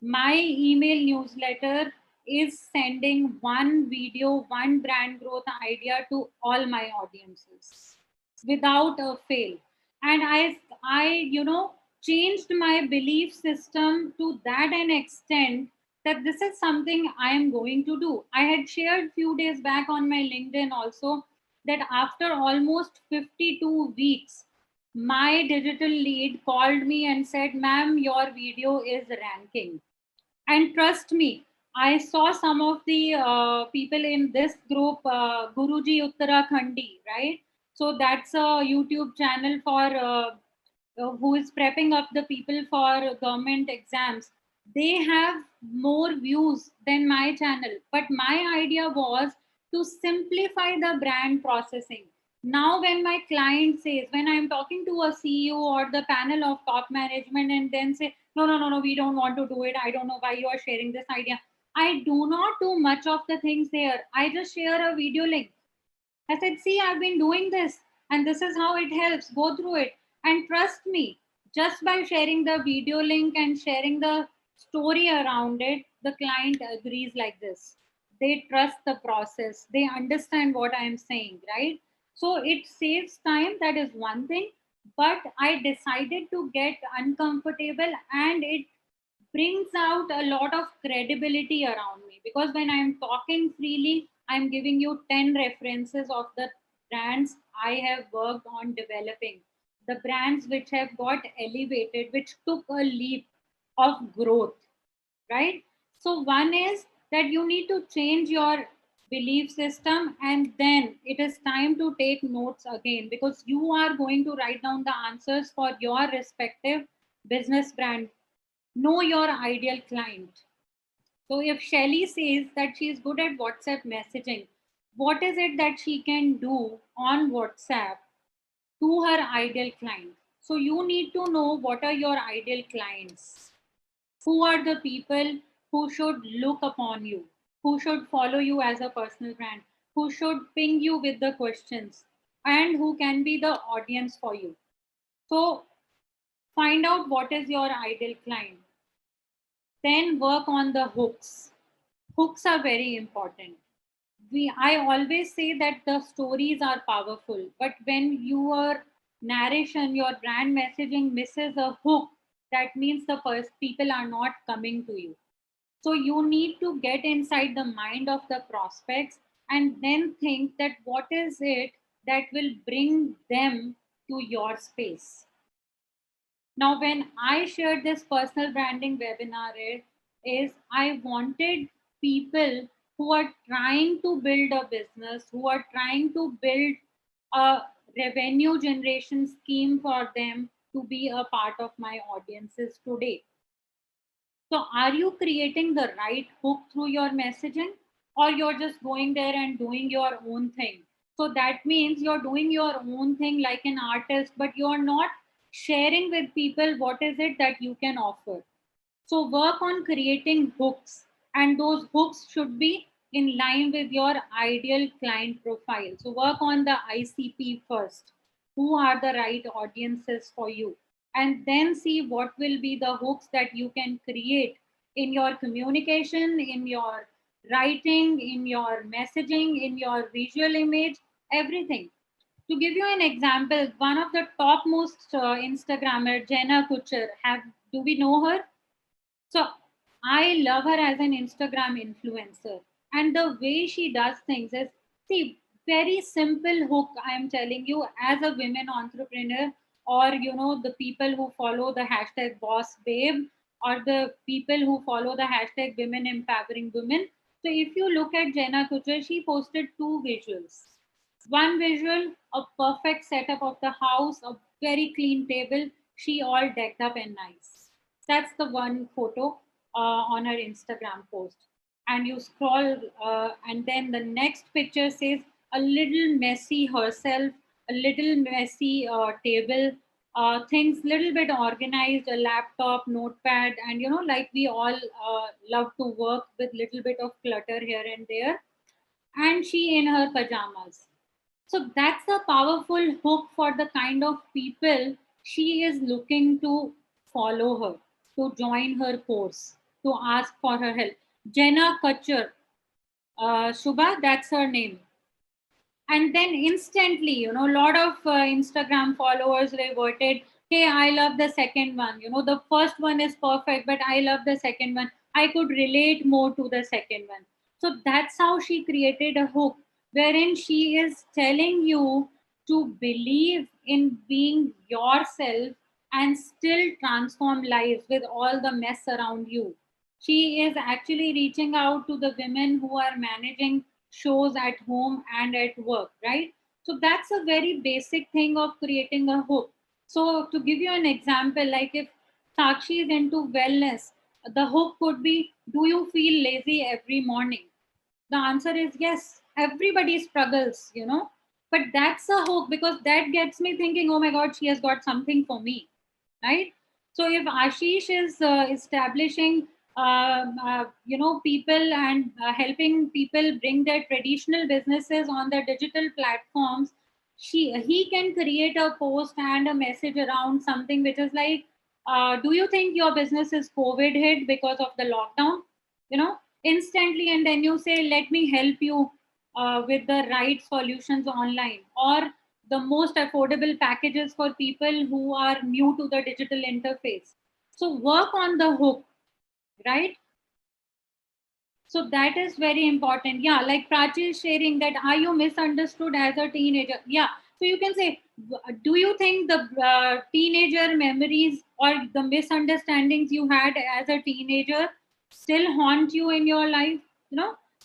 my email newsletter is sending one video, one brand growth idea to all my audiences without a fail. And I changed my belief system to that an extent that this is something I am going to do. I had shared few days back on my LinkedIn also that after almost 52 weeks, my digital lead called me and said, "Ma'am, your video is ranking." And trust me, I saw some of the people in this group, Guruji Uttarakhandi, right? So that's a YouTube channel for who is prepping up the people for government exams. They have more views than my channel. But my idea was to simplify the brand processing. Now, when my client says, when I'm talking to a CEO or the panel of top management and then say, no, we don't want to do it. I don't know why you are sharing this idea. I do not do much of the things there. I just share a video link. I said, see, I've been doing this and this is how it helps. Go through it. And trust me, just by sharing the video link and sharing the story around it, the client agrees like this. They trust the process. They understand what I'm saying, right? So it saves time. That is one thing. But I decided to get uncomfortable, and it brings out a lot of credibility around me, because when I'm talking freely, I'm giving you 10 references of the brands I have worked on developing, the brands which have got elevated, which took a leap of growth, right? So one is that you need to change your belief system, and then it is time to take notes again, because you are going to write down the answers for your respective business brand. Know your ideal client. So if Shelly says that she is good at WhatsApp messaging, what is it that she can do on WhatsApp to her ideal client? So you need to know what are your ideal clients. Who are the people who should look upon you, who should follow you as a personal brand, who should ping you with the questions, and who can be the audience for you. So find out what is your ideal client. Then work on the hooks. Hooks are very important. I always say that the stories are powerful, but when your narration, your brand messaging misses a hook, that means the people are not coming to you. So you need to get inside the mind of the prospects and then think that what is it that will bring them to your space. Now, when I shared this personal branding webinar, I wanted people who are trying to build a business, who are trying to build a revenue generation scheme for them to be a part of my audiences today. So are you creating the right hook through your messaging, or you're just going there and doing your own thing? So that means you're doing your own thing like an artist, but you're not sharing with people what is it that you can offer. So work on creating hooks, and those hooks should be in line with your ideal client profile. So work on the ICP first. Who are the right audiences for you? And then see what will be the hooks that you can create in your communication, in your writing, in your messaging, in your visual image, everything. To give you an example, one of the topmost Instagrammer, Jenna Kutcher, do we know her? So I love her as an Instagram influencer. And the way she does things is, see, very simple hook, I'm telling you, as a women entrepreneur, or the people who follow the hashtag boss babe, or the people who follow the hashtag women empowering women. So if you look at Jenna Kutcher, she posted 2 visuals. One visual, a perfect setup of the house, a very clean table, she all decked up and nice. That's the one photo on her Instagram post. And you scroll, and then the next picture says a little messy herself, a little messy table, things little bit organized, a laptop, notepad, and like we all love to work with little bit of clutter here and there. And she in her pajamas. So that's a powerful hook for the kind of people she is looking to follow her, to join her course, to ask for her help. Jenna Kutcher, Shubha, that's her name. And then instantly, a lot of Instagram followers reverted, hey, I love the second one. The first one is perfect, but I love the second one. I could relate more to the second one. So that's how she created a hook wherein she is telling you to believe in being yourself and still transform lives with all the mess around you. She is actually reaching out to the women who are managing shows at home and at work, right? So that's a very basic thing of creating a hook. So to give you an example, like if Sakshi is into wellness, the hook could be, do you feel lazy every morning? The answer is yes. Everybody struggles, but that's a hook because that gets me thinking, oh my God, she has got something for me, right? So if Ashish is establishing, people and helping people bring their traditional businesses on the digital platforms, he can create a post and a message around something which is like, do you think your business is COVID hit because of the lockdown? Instantly, and then you say, let me help you with the right solutions online, or the most affordable packages for people who are new to the digital interface. So work on the hook, right? So that is very important. Yeah, like Prachi is sharing that, are you misunderstood as a teenager? Yeah. So you can say, do you think the teenager memories or the misunderstandings you had as a teenager still haunt you in your life?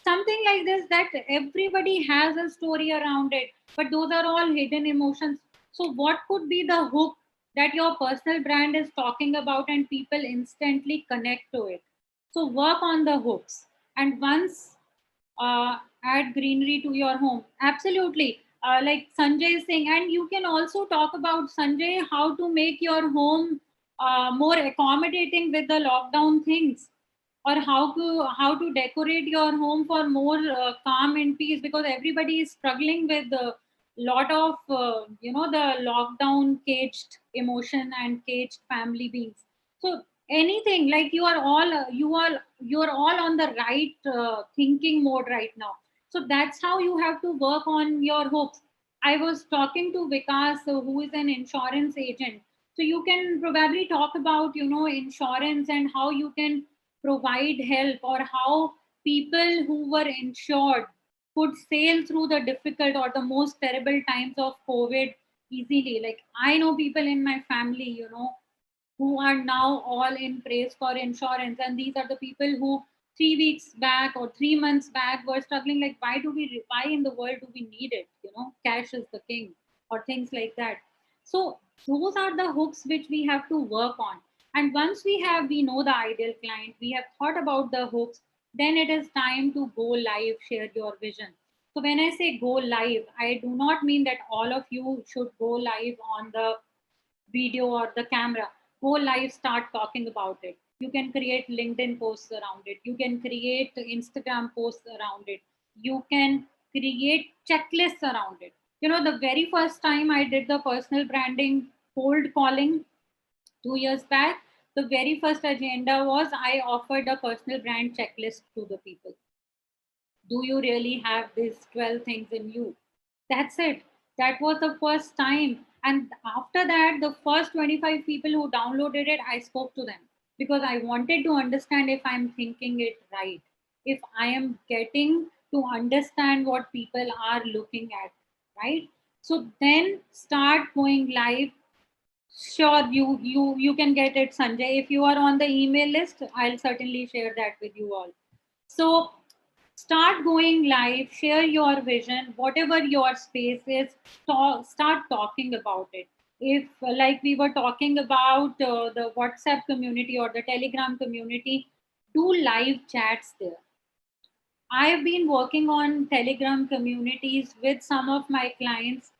Something like this, that everybody has a story around it, but those are all hidden emotions. So what could be the hook that your personal brand is talking about and people instantly connect to it? So work on the hooks. And once add greenery to your home, absolutely, like Sanjay is saying. And you can also talk about, Sanjay, how to make your home more accommodating with the lockdown things, or how to decorate your home for more calm and peace, because everybody is struggling with a lot of the lockdown caged emotion and caged family beings. So anything, like you are all on the right thinking mode right now. So that's how you have to work on your hooks. I was talking to Vikas, who is an insurance agent. So you can probably talk about insurance and how you can provide help, or how people who were insured could sail through the difficult or the most terrible times of COVID easily. Like, I know people in my family, who are now all in praise for insurance, and these are the people who 3 weeks back or 3 months back were struggling, like, why in the world do we need it? Cash is the king, or things like that. So those are the hooks which we have to work on. And once we know the ideal client, we have thought about the hooks, then it is time to go live, share your vision. So when I say go live, I do not mean that all of you should go live on the video or the camera. Go live, start talking about it. You can create LinkedIn posts around it, you can create Instagram posts around it, you can create checklists around it. The very first time I did the personal branding cold calling 2 years back, the very first agenda was I offered a personal brand checklist to the people. Do you really have these 12 things in you? That's it. That was the first time. And after that, the first 25 people who downloaded it, I spoke to them because I wanted to understand if I'm thinking it right, if I am getting to understand what people are looking at, right? So then start going live. Sure, you can get it, Sanjay. If you are on the email list, I'll certainly share that with you all. So start going live, share your vision, whatever your space is, start talking about it. If, like we were talking about the WhatsApp community or the Telegram community, do live chats there. I've been working on Telegram communities with some of my clients.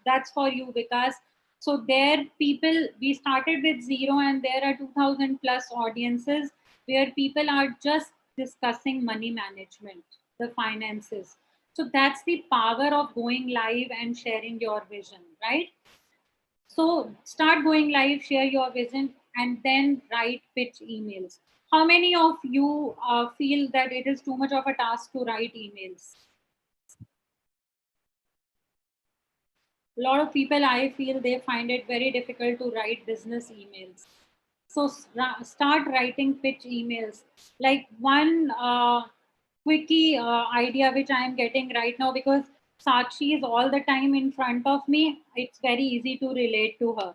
That's for you, because so there people, we started with zero and there are 2000 plus audiences where people are just discussing money management, the finances. So that's the power of going live and sharing your vision, right? So start going live, share your vision, and then write pitch emails. How many of you feel that it is too much of a task to write emails? A lot of people, I feel, they find it very difficult to write business emails. So start writing pitch emails. Like one quickie idea which I am getting right now, because Sakshi is all the time in front of me, it's very easy to relate to her.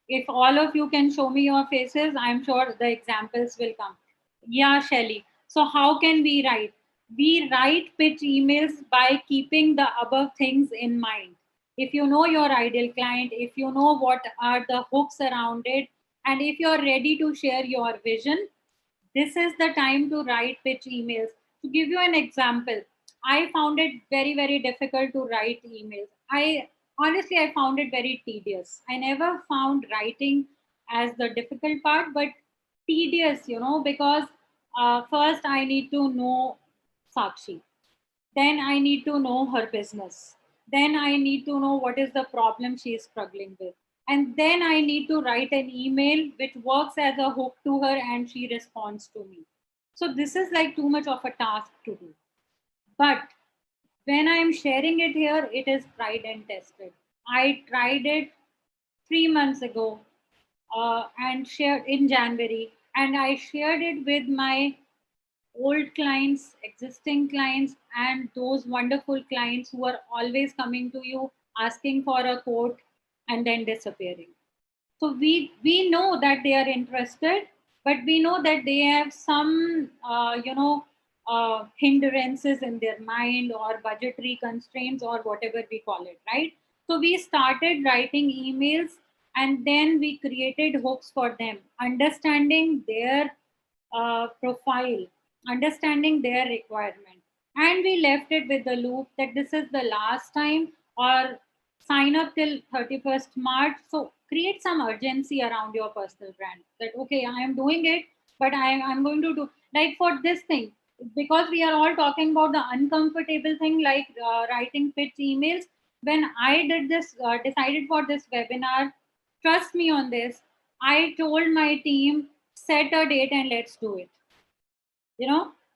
If all of you can show me your faces, I'm sure the examples will come. Yeah, Shelly. So how can we write? We write pitch emails by keeping the above things in mind. If you know your ideal client, if you know what are the hooks around it, and if you're ready to share your vision, this is the time to write pitch emails. To give you an example, I found it very, very difficult to write emails. I found it very tedious. I never found writing as the difficult part, but tedious, because first I need to know Sakshi. Then I need to know her business. Then I need to know what is the problem she is struggling with. And then I need to write an email which works as a hook to her and she responds to me. So this is like too much of a task to do. But when I am sharing it here, it is tried and tested. I tried it 3 months ago and shared in January, and I shared it with my old clients, existing clients, and those wonderful clients who are always coming to you asking for a quote and then disappearing. So we know that they are interested, but we know that they have some hindrances in their mind or budgetary constraints or whatever we call it, right? So we started writing emails and then we created hooks for them, understanding their profile, understanding their requirement. And we left it with the loop that this is the last time, or sign up till 31st March. So create some urgency around your personal brand that, okay, I am doing it, but I'm going to do, like for this thing, because we are all talking about the uncomfortable thing, like writing pitch emails. When I did this, decided for this webinar, trust me on this, I told my team, set a date and let's do it.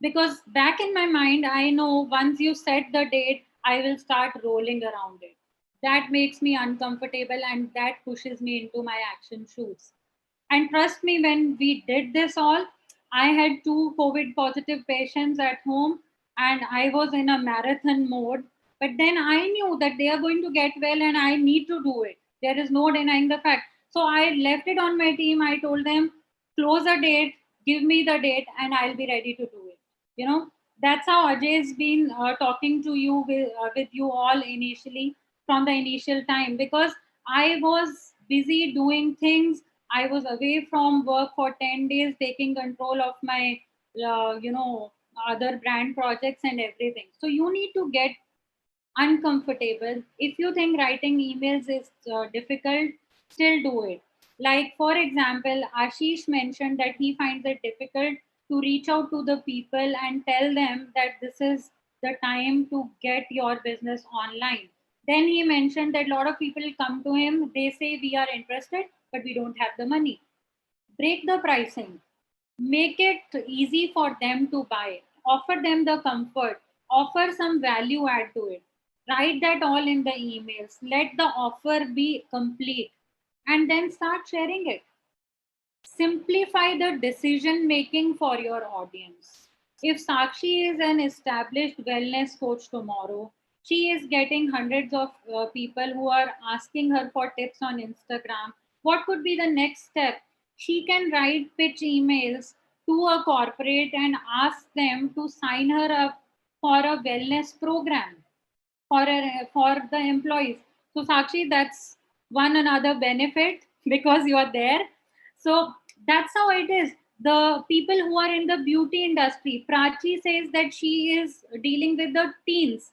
Because back in my mind, I know once you set the date, I will start rolling around it. That makes me uncomfortable and that pushes me into my action shoes. And trust me, when we did this all, I had 2 COVID positive patients at home and I was in a marathon mode. But then I knew that they are going to get well and I need to do it. There is no denying the fact. So I left it on my team. I told them, close a date, give me the date, and I'll be ready to do it. You know, that's how Ajay's been talking to you with you all initially from the initial time, because I was busy doing things. I was away from work for 10 days, taking control of my, other brand projects and everything. So you need to get uncomfortable. If you think writing emails is difficult, still do it. Like, for example, Ashish mentioned that he finds it difficult to reach out to the people and tell them that this is the time to get your business online. Then he mentioned that a lot of people come to him, they say, we are interested, but we don't have the money. Break the pricing, make it easy for them to buy, offer them the comfort, offer some value add to it, write that all in the emails, let the offer be complete, and then start sharing it. Simplify the decision making for your audience. If Sakshi is an established wellness coach tomorrow, she is getting hundreds of people who are asking her for tips on Instagram. What could be the next step? She can write pitch emails to a corporate and ask them to sign her up for a wellness program for the employees. So Sakshi, that's one another benefit because you are there. So that's how it is. The people who are in the beauty industry, Prachi says that she is dealing with the teens.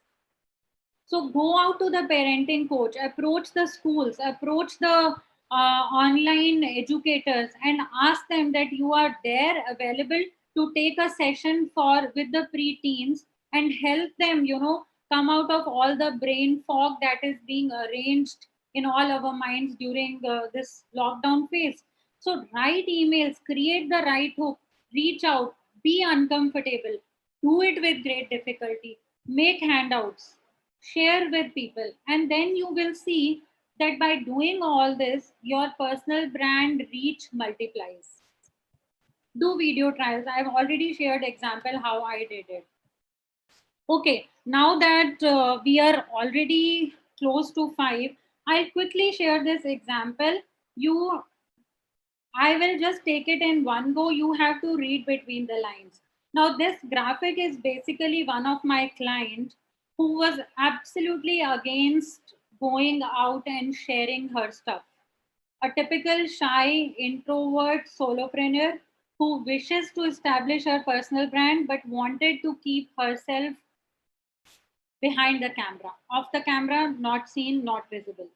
So go out to the parenting coach, approach the schools, approach the online educators, and ask them that you are there available to take a session for with the pre-teens and help them, come out of all the brain fog that is being arranged in all our minds during this lockdown phase. So write emails, create the right hook, reach out, be uncomfortable, do it with great difficulty, make handouts, share with people, and then you will see that by doing all this your personal brand reach multiplies. Do video trials. I've already shared example how I did it. Okay, now that we are already close to 5, I'll quickly share this example. I will just take it in one go. You have to read between the lines. Now, this graphic is basically one of my clients who was absolutely against going out and sharing her stuff. A typical shy, introvert solopreneur who wishes to establish her personal brand but wanted to keep herself behind the camera, off the camera, not seen, not visible.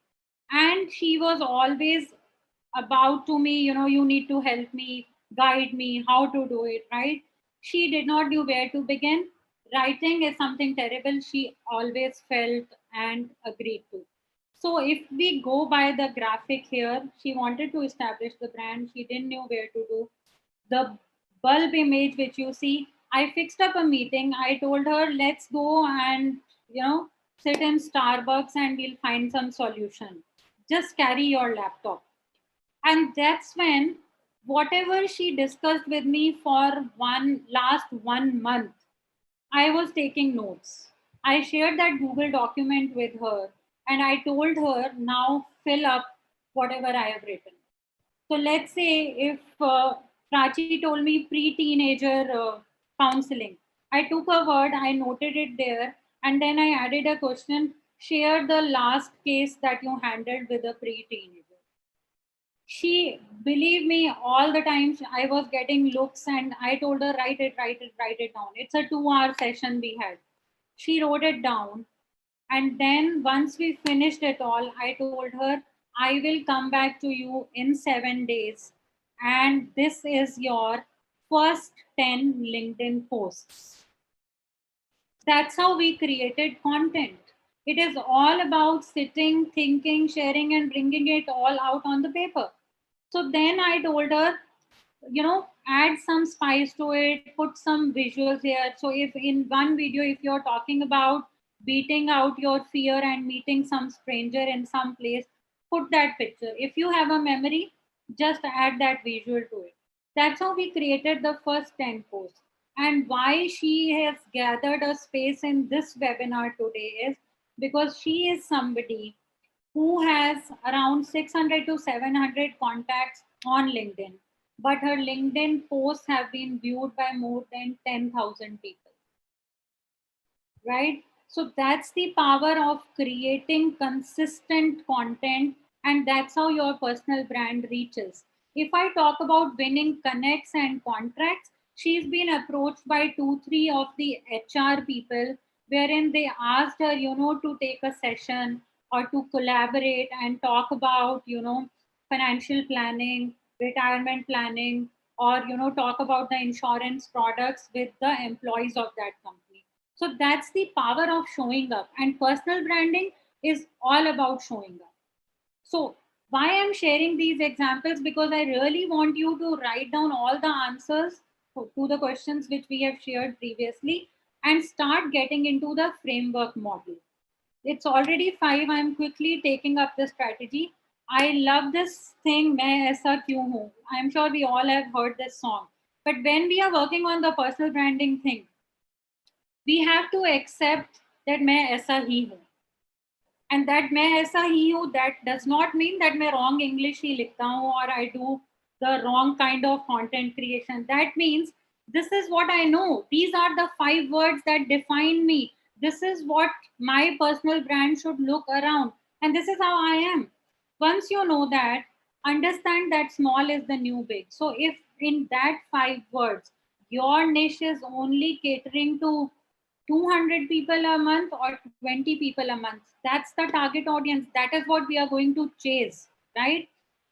And she was always about to me, you need to help me, guide me, how to do it, right? She did not know where to begin. Writing is something terrible she always felt and agreed to. So if we go by the graphic here, she wanted to establish the brand. She didn't know where to do. The bulb image which you see, I fixed up a meeting. I told her, let's go and, sit in Starbucks and we'll find some solution. Just carry your laptop. And that's when whatever she discussed with me for last 1 month, I was taking notes. I shared that Google document with her and I told her, now fill up whatever I have written. So let's say if Prachi told me pre-teenager counseling, I took a word, I noted it there, and then I added a question, share the last case that you handled with a pre-teenager. She, believe me, all the times I was getting looks and I told her, write it down. It's a 2-hour session we had. She wrote it down. And then once we finished it all, I told her, I will come back to you in 7 days. And this is your first 10 LinkedIn posts. That's how we created content. It is all about sitting, thinking, sharing, and bringing it all out on the paper. So then I told her, add some spice to it, put some visuals here. So if in one video, if you're talking about beating out your fear and meeting some stranger in some place, put that picture. If you have a memory, just add that visual to it. That's how we created the first 10 posts. And why she has gathered a space in this webinar today is because she is somebody who has around 600 to 700 contacts on LinkedIn, but her LinkedIn posts have been viewed by more than 10,000 people, right? So that's the power of creating consistent content, and that's how your personal brand reaches. If I talk about winning connects and contracts, she's been approached by 2 3 of the HR people, wherein they asked her, to take a session or to collaborate and talk about, financial planning, retirement planning, or talk about the insurance products with the employees of that company. So that's the power of showing up. And personal branding is all about showing up. So why I'm sharing these examples, because I really want you to write down all the answers to the questions which we have shared previously and start getting into the framework model. It's already 5. I'm quickly taking up the strategy. I love this thing, Main Aisa Kyun Hoon. I'm sure we all have heard this song. But when we are working on the personal branding thing, we have to accept that मैं ऐसा ही हूँ, and that मैं ऐसा ही हूँ, that does not mean that मैं wrong English ही लिखता हूँ or I do the wrong kind of content creation. That means this is what I know. These are the 5 words that define me. This is what my personal brand should look around, and this is how I am. Once you know that, understand that small is the new big. So if in that 5 words your niche is only catering to 200 people a month or 20 people a month, that's the target audience. That is what we are going to chase, right?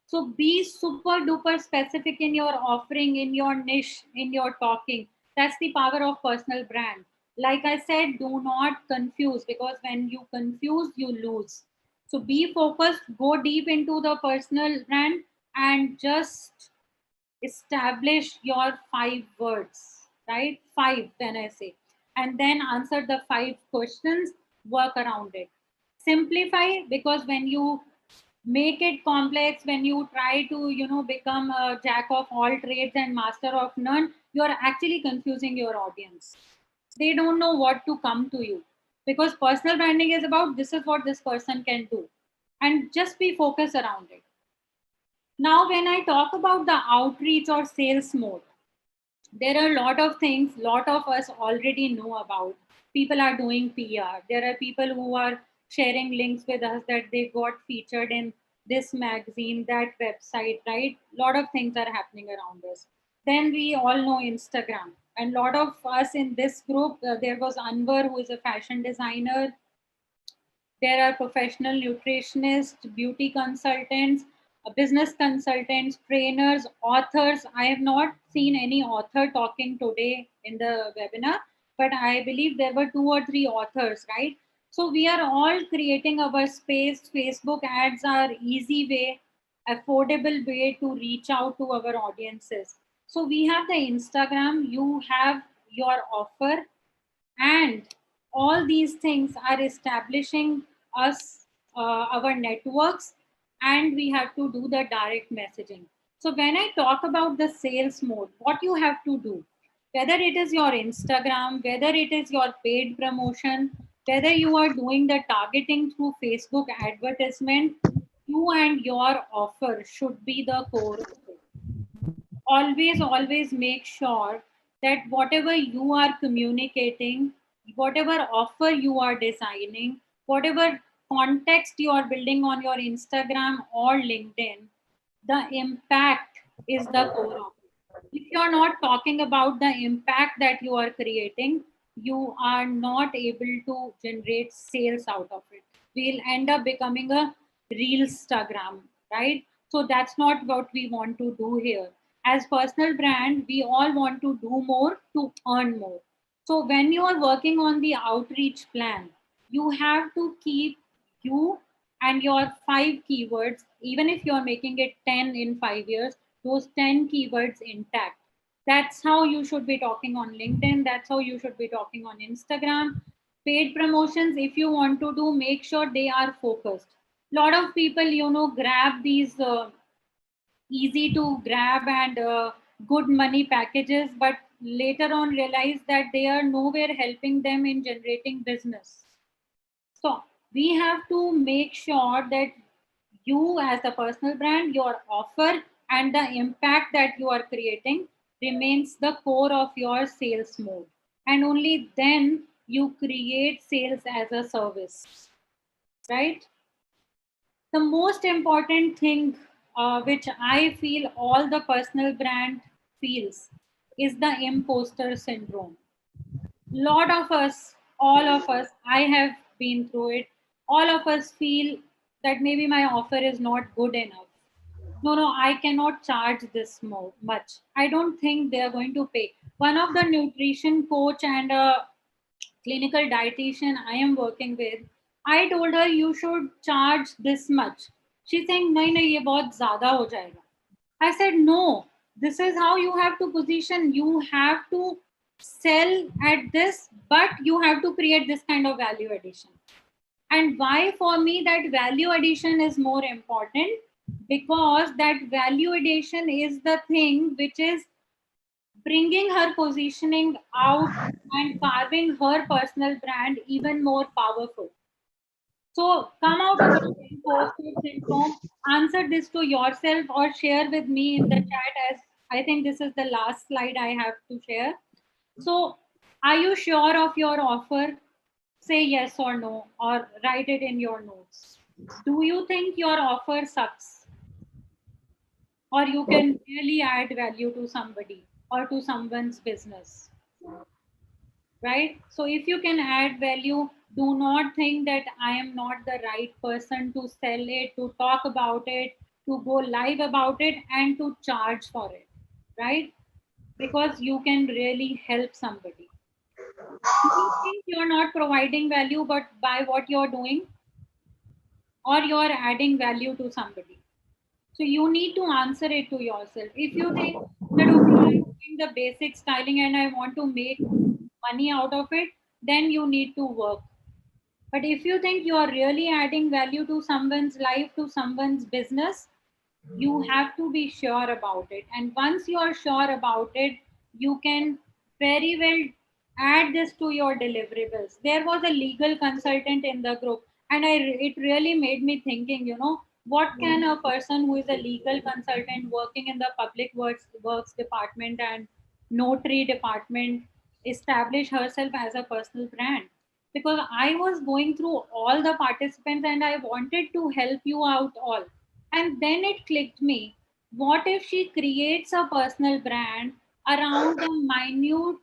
So be super duper specific in your offering, in your niche, in your talking. That's the power of personal brand. Like I said, do not confuse, because when you confuse, you lose. So be focused, go deep into the personal brand, and just establish your 5 words, right? 5, when I say, and then answer the 5 questions, work around it. Simplify, because when you make it complex, when you try to, become a jack of all trades and master of none, you're actually confusing your audience. They don't know what to come to you, because personal branding is about this is what this person can do, and just be focused around it. Now, when I talk about the outreach or sales mode, there are a lot of things, lot of us already know about. People are doing PR. There are people who are sharing links with us that they got featured in this magazine, that website, right? A lot of things are happening around us. Then we all know Instagram. And a lot of us in this group, there was Anwar, who is a fashion designer. There are professional nutritionists, beauty consultants, business consultants, trainers, authors. I have not seen any author talking today in the webinar, but I believe there were 2 or 3 authors, right? So we are all creating our space. Facebook ads are easy way, affordable way to reach out to our audiences. So we have the Instagram, you have your offer, and all these things are establishing us our networks, and we have to do the direct messaging. So when I talk about the sales mode, what you have to do, whether it is your Instagram, whether it is your paid promotion, whether you are doing the targeting through Facebook advertisement, you and your offer should be the core of it. Always make sure that whatever you are communicating, whatever offer you are designing, whatever context you are building on your Instagram or LinkedIn, the impact is the core of it. If you're not talking about the impact that you are creating, you are not able to generate sales out of it. We'll end up becoming a real Instagram, right? So that's not what we want to do here. As personal brand, we all want to do more to earn more. So when you are working on the outreach plan, you have to keep you and your 5 keywords, even if you're making it 10 in 5 years, those 10 keywords intact. That's how you should be talking on LinkedIn. That's how you should be talking on Instagram. Paid promotions, if you want to do, make sure they are focused. A lot of people, grab these easy to grab and good money packages, but later on realize that they are nowhere helping them in generating business. So we have to make sure that you as a personal brand, your offer and the impact that you are creating remains the core of your sales mode. And only then you create sales as a service, right? The most important thing which I feel all the personal brand feels is the imposter syndrome. Lot of us, all of us, I have been through it. All of us feel that maybe my offer is not good enough. No, I cannot charge this much. I don't think they are going to pay. One of the nutrition coach and a clinical dietitian I am working with, I told her you should charge this much. She's saying, nahi, nahi, ye bahut zyada ho jayega. I said, no, this is how you have to position. You have to sell at this, but you have to create this kind of value addition. And why for me that value addition is more important? Because that value addition is the thing which is bringing her positioning out and carving her personal brand even more powerful. So come out of the imposter syndrome, answer this to yourself or share with me in the chat, as I think this is the last slide I have to share. So are you sure of your offer? Say yes or no, or write it in your notes. Do you think your offer sucks? Or you can really add value to somebody or to someone's business, right? So if you can add value, do not think that I am not the right person to sell it, to talk about it, to go live about it, and to charge for it, right? Because you can really help somebody. Do you think you're not providing value, but by what you're doing, or you're adding value to somebody? So you need to answer it to yourself. If you think that, okay, I'm doing the basic styling and I want to make money out of it, then you need to work. But if you think you are really adding value to someone's life, to someone's business, you have to be sure about it. And once you are sure about it, you can very well add this to your deliverables. There was a legal consultant in the group, and it really made me thinking, what can a person who is a legal consultant working in the public works department and notary department establish herself as a personal brand? Because I was going through all the participants and I wanted to help you out all. And then it clicked me, what if she creates a personal brand around the minute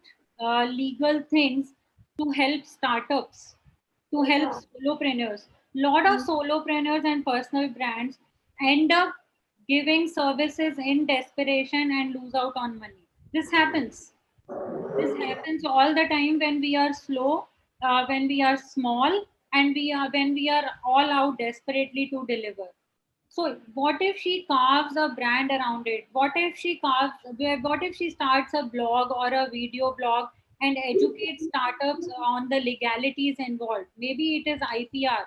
legal things to help startups, to help solopreneurs? Lot of solopreneurs and personal brands end up giving services in desperation and lose out on money. This happens. This happens all the time when we are slow, when we are small, and when we are all out desperately to deliver. So what if she carves a brand around it? What if she starts a blog or a video blog and educates startups on the legalities involved? Maybe it is IPR.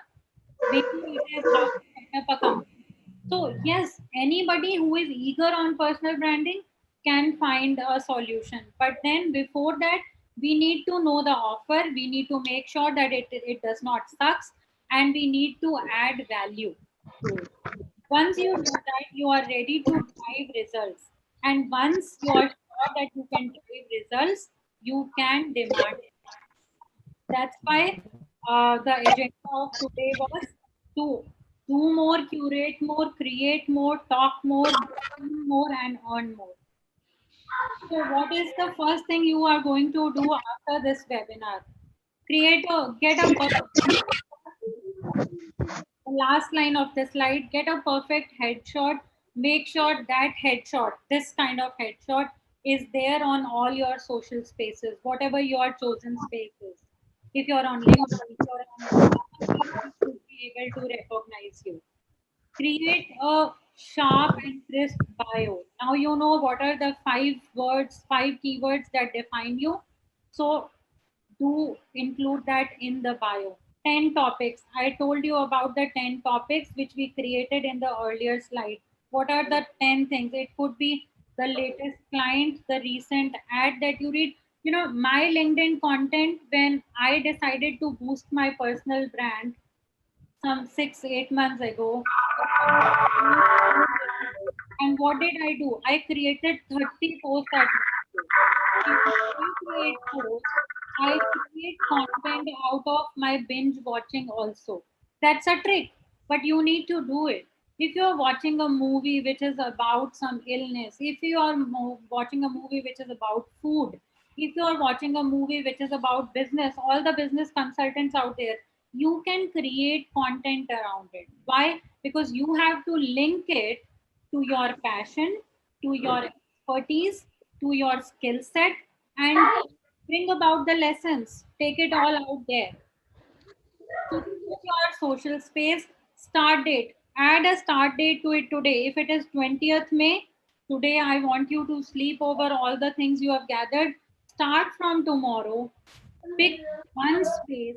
Maybe it is how to set up a company. So yes, anybody who is eager on personal branding can find a solution. But then before that, we need to know the offer. We need to make sure that it does not sucks, and we need to add value to it. Once you do that, you are ready to drive results. And once you are sure that you can drive results, you can demand it. That's why the agenda of today was to do more, curate more, create more, talk more, do more, and earn more. So what is the first thing you are going to do after this webinar? Get a perfect, the last line of the slide, get a perfect headshot. Make sure that headshot, this kind of headshot, is there on all your social spaces, whatever your chosen space is. If you're on LinkedIn, if you're on people should be able to recognize you. Create a sharp and crisp bio. Now you know what are the 5 keywords that define you. So do include that in the bio. 10 topics. I told you about the 10 topics which we created in the earlier slide. What are the 10 things? It could be the latest client, the recent ad that you read. You know, my LinkedIn content, when I decided to boost my personal brand some 6-8 months ago, and what did I do? I created 30 posts at once. And when I create posts, I create content out of my binge watching also. That's a trick, but you need to do it. If you're watching a movie which is about some illness, if you are watching a movie which is about food, if you are watching a movie which is about business, all the business consultants out there, you can create content around it. Why? Because you have to link it to your passion, to your expertise, to your skill set, and bring about the lessons. Take it all out there. So this is your social space. Start date. Add a start date to it today. If it is 20th May, today I want you to sleep over all the things you have gathered. Start from tomorrow. Pick one space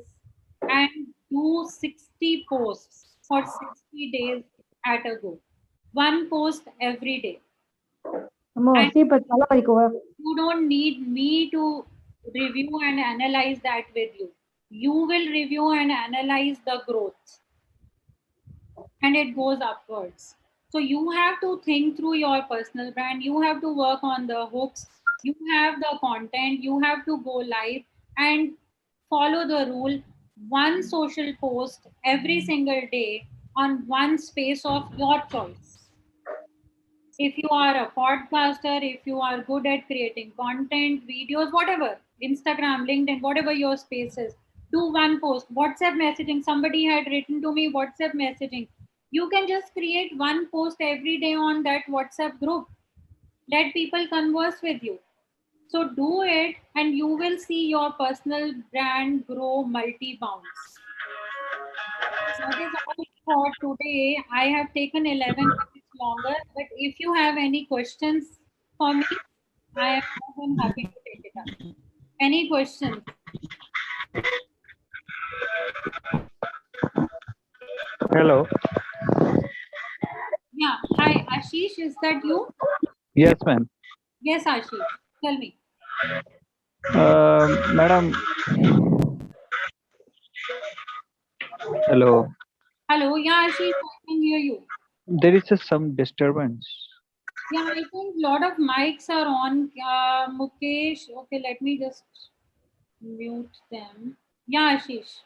and do 60 posts for 60 days at a go. One post every day. And you don't need me to review and analyze that with you. You will review and analyze the growth, and it goes upwards. So you have to think through your personal brand. You have to work on the hooks. You have the content. You have to go live and follow the rule. One social post every single day on one space of your choice. If you are a podcaster, if you are good at creating content, videos, whatever, Instagram, LinkedIn, whatever your space is, do one post. WhatsApp messaging, somebody had written to me WhatsApp messaging. You can just create one post every day on that WhatsApp group. Let people converse with you. So do it, and you will see your personal brand grow multi-bounds. That is all for today. I have taken 11 minutes longer, but if you have any questions for me, I am more than happy to take it up. Any questions? Hello. Yeah. Hi, Ashish, is that you? Yes, ma'am. Yes, Ashish. Tell me. Madam. Hello. Hello. Yeah, Ashish, I can hear you. There is some disturbance. Yeah, I think a lot of mics are on. Mukesh. Okay, let me just mute them. Yeah, Ashish.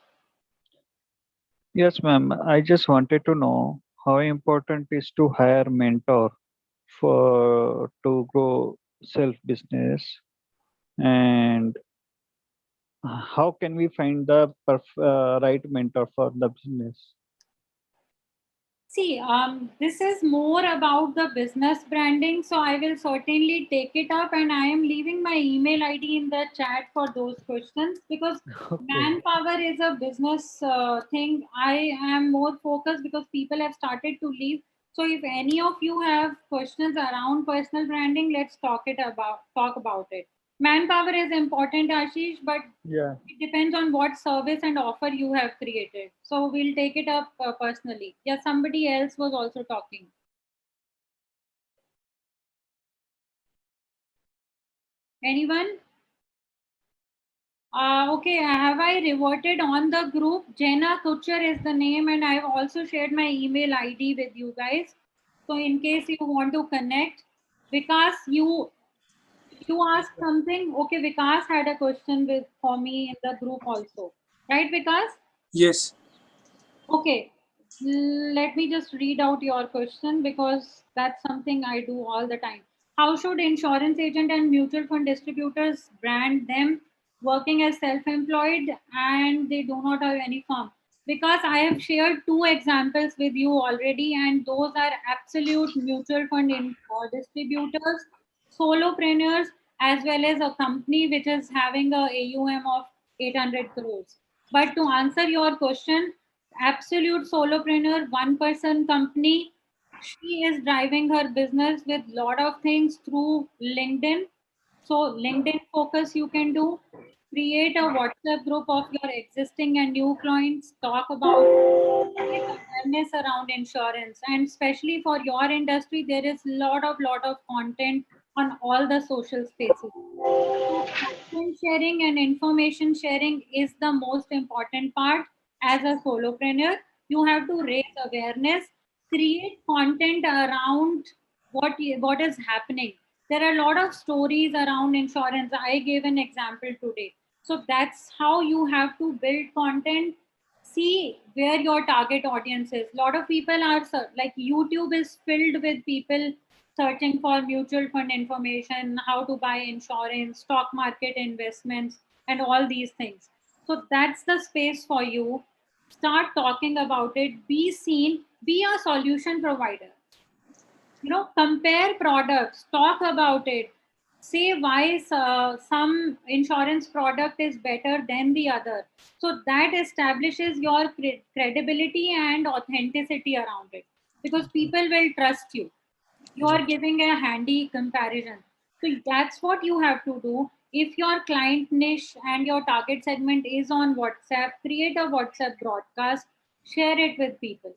Yes, ma'am. I just wanted to know how important is to hire mentor for to grow self business, and how can we find the right mentor for the business? See, this is more about the business branding. So I will certainly take it up, and I am leaving my email ID in the chat for those questions, because Okay. manpower is a business thing. I am more focused because people have started to leave. So if any of you have questions around personal branding, let's talk about it. Manpower is important, Ashish, but Yeah. it depends on what service and offer you have created. So we'll take it up personally. Yeah, somebody else was also talking. Anyone? Okay, have I reverted on the group? Jenna Kutcher is the name, and I've also shared my email ID with you guys. So in case you want to connect, Vikas, you asked something. Okay, Vikas had a question for me in the group also, right, Vikas? Yes. Okay, let me just read out your question, because that's something I do all the time. How should insurance agent and mutual fund distributors brand them working as self-employed and they do not have any firm? Because I have shared two examples with you already, and those are absolute mutual fund distributors, solopreneurs, as well as a company which is having a AUM of 800 crores. But to answer your question, absolute solopreneur, one person company, she is driving her business with lot of things through LinkedIn. So LinkedIn focus you can do. Create a WhatsApp group of your existing and new clients. Talk about, create awareness around insurance, and especially for your industry, there is lot of content on all the social spaces. So content sharing and information sharing is the most important part. As a solopreneur, you have to raise awareness, create content around what is happening. There are a lot of stories around insurance. I gave an example today. So that's how you have to build content. See where your target audience is. A lot of people are like YouTube is filled with people searching for mutual fund information, how to buy insurance, stock market investments, and all these things. So that's the space for you. Start talking about it, be seen, be a solution provider. Compare products, talk about it, say why some insurance product is better than the other. So that establishes your credibility and authenticity around it, because people will trust you. You are giving a handy comparison. So that's what you have to do. If your client niche and your target segment is on WhatsApp, create a WhatsApp broadcast, share it with people,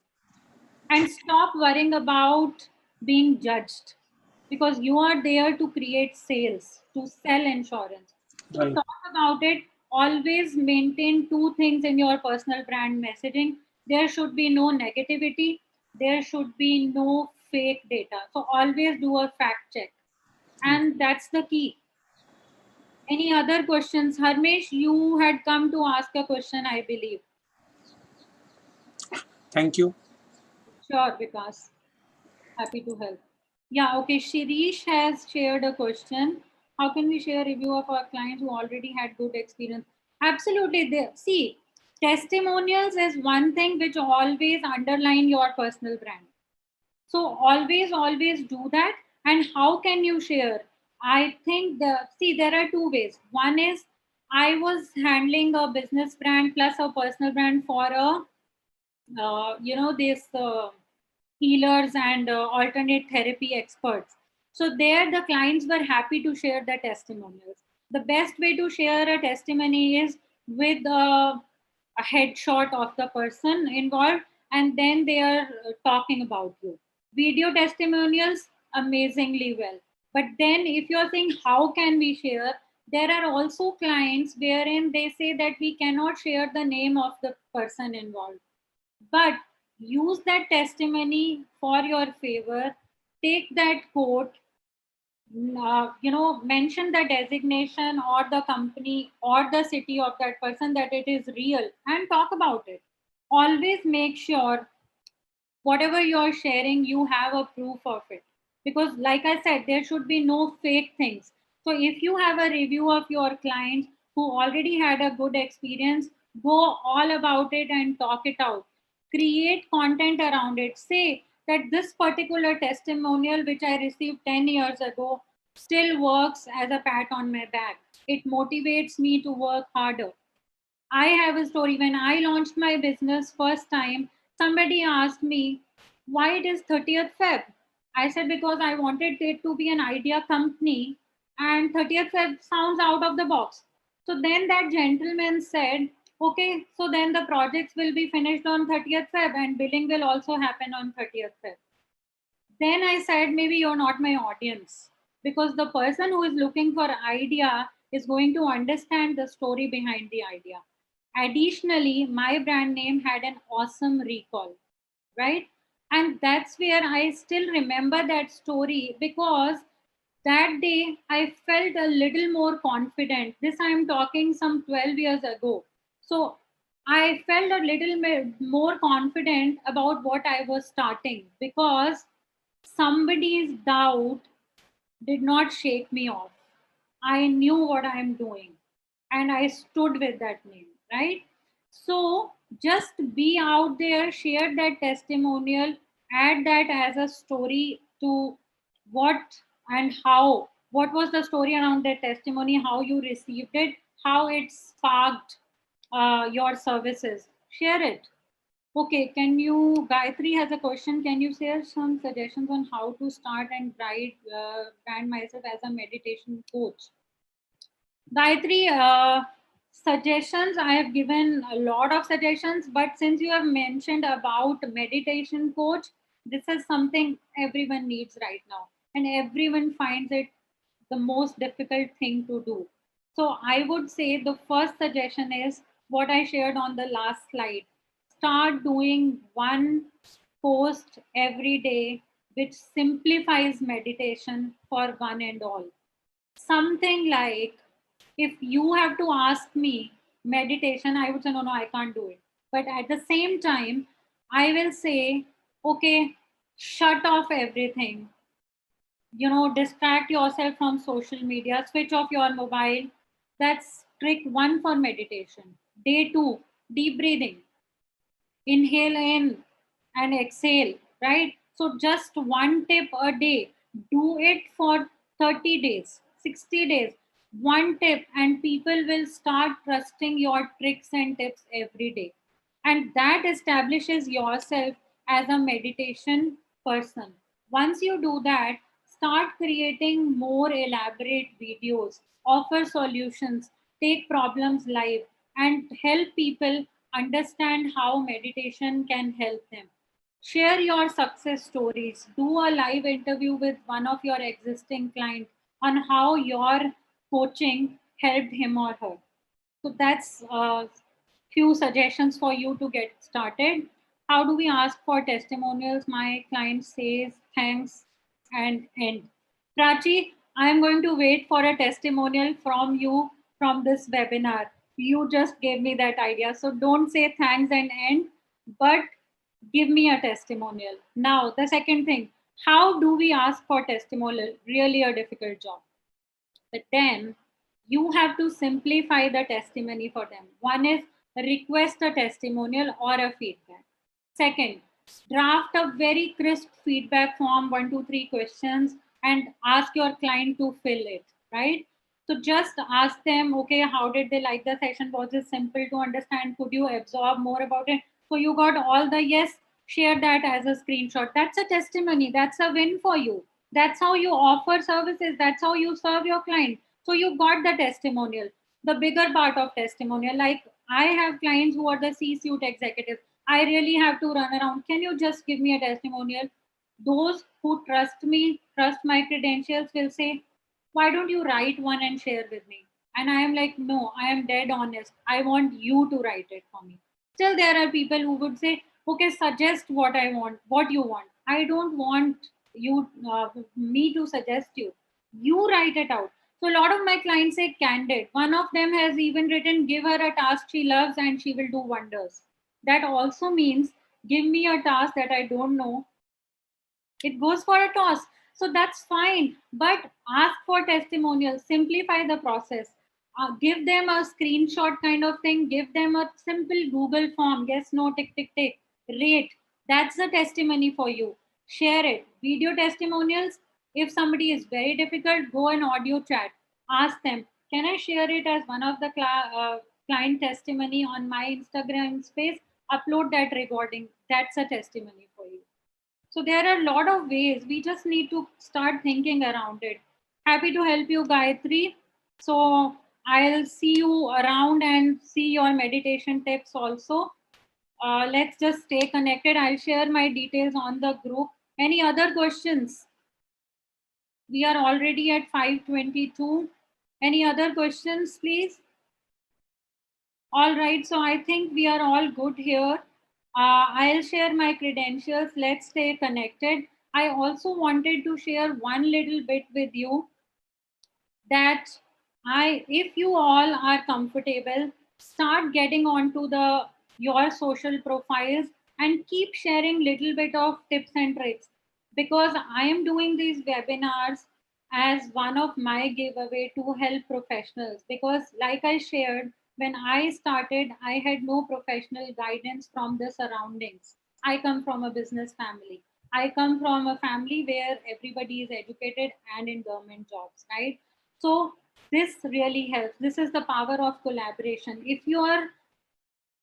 and stop worrying about being judged, because you are there to create sales, to sell insurance. So Right. talk about it. Always maintain two things in your personal brand messaging. There should be no negativity. There should be no fake data. So always do a fact check. And that's the key. Any other questions? Harmesh, you had come to ask a question, I believe. Thank you. Sure, Vikas. Happy to help. Yeah, okay. Shirish has shared a question. How can we share review of our clients who already had good experience? Absolutely. See, testimonials is one thing which always underline your personal brand. So always do that. And how can you share? I think there are two ways. One is, I was handling a business brand plus a personal brand for a this healers and alternate therapy experts. So there the clients were happy to share the testimonials. The best way to share a testimony is with a headshot of the person involved, and then they are talking about you. Video testimonials, amazingly well. But then if you're saying how can we share, there are also clients wherein they say that we cannot share the name of the person involved, but use that testimony for your favor. Take that quote, mention the designation or the company or the city of that person, that it is real, and talk about it. Always make sure whatever you're sharing, you have a proof of it, because like I said, there should be no fake things. So if you have a review of your client who already had a good experience, go all about it and talk it out. Create content around it. Say that this particular testimonial which I received 10 years ago still works as a pat on my back. It motivates me to work harder. I have a story. When I launched my business first time, somebody asked me why it is 30th Feb. I said because I wanted it to be an idea company, and 30th Feb sounds out of the box. So then that gentleman said, okay, so then the projects will be finished on 30th Feb and billing will also happen on 30th Feb. Then I said, maybe you're not my audience, because the person who is looking for idea is going to understand the story behind the idea. Additionally, my brand name had an awesome recall, right? And that's where I still remember that story, because that day I felt a little more confident. This I'm talking some 12 years ago. So I felt a little more confident about what I was starting, because somebody's doubt did not shake me off. I knew what I'm doing and I stood with that name, right? So just be out there, share that testimonial, add that as a story to what and how, what was the story around that testimony, how you received it, how it sparked your services. Share it. Okay, Gayatri has a question. Can you share some suggestions on how to start and brand myself as a meditation coach? Gayatri, suggestions, I have given a lot of suggestions, but since you have mentioned about meditation coach, this is something everyone needs right now, and everyone finds it the most difficult thing to do. So I would say the first suggestion is what I shared on the last slide. Start doing one post every day which simplifies meditation for one and all. Something like, if you have to ask me meditation, I would say, no, I can't do it. But at the same time, I will say, okay, shut off everything. Distract yourself from social media, switch off your mobile. That's trick one for meditation. Day two, deep breathing. Inhale in and exhale, right? So just one tip a day. Do it for 30 days, 60 days. One tip, and people will start trusting your tricks and tips every day. And that establishes yourself as a meditation person. Once you do that, start creating more elaborate videos, offer solutions, take problems live, and help people understand how meditation can help them. Share your success stories. Do a live interview with one of your existing clients on how your coaching helped him or her. So that's a few suggestions for you to get started. How do we ask for testimonials? My client says thanks and end. Prachi, I'm going to wait for a testimonial from you from this webinar. You just gave me that idea. So don't say thanks and end, but give me a testimonial. Now, the second thing, how do we ask for testimonial? Really a difficult job. But then you have to simplify the testimony for them. One is request a testimonial or a feedback. Second, draft a very crisp feedback form, 1, 2, 3 questions, and ask your client to fill it, right? So just ask them, okay, how did they like the session? Was it simple to understand? Could you absorb more about it? So you got all the yes, share that as a screenshot. That's a testimony. That's a win for you. That's how you offer services. That's how you serve your client. So you got the testimonial. The bigger part of testimonial, like I have clients who are the C-suite executives. I really have to run around. Can you just give me a testimonial? Those who trust me, trust my credentials, will say, why don't you write one and share with me? And I am like, no, I am dead honest. I want you to write it for me. Still, there are people who would say, okay, suggest what I want, what you want. I don't want you, me to suggest you. You write it out. So a lot of my clients say candid. One of them has even written, give her a task she loves and she will do wonders. That also means give me a task that I don't know. It goes for a toss. So that's fine. But ask for testimonials, simplify the process. Give them a screenshot kind of thing. Give them a simple Google form. Yes, no, tick, tick, tick. Rate. That's a testimony for you. Share it. Video testimonials. If somebody is very difficult, go an audio chat. Ask them, can I share it as one of the client testimony on my Instagram space? Upload that recording. That's a testimony for you. So there are a lot of ways. We just need to start thinking around it. Happy to help you, Gayatri. So I'll see you around and see your meditation tips also. Let's just stay connected. I'll share my details on the group. Any other questions? We are already at 5:22. Any other questions, please? All right, so I think we are all good here. I'll share my credentials. Let's stay connected. I also wanted to share one little bit with you that if you all are comfortable, start getting onto your social profiles and keep sharing little bit of tips and tricks, because I am doing these webinars as one of my giveaway to help professionals. Because like I shared, when I started, I had no professional guidance from the surroundings. I come from a business family. I come from a family where everybody is educated and in government jobs, right? So this really helps. This is the power of collaboration. If you are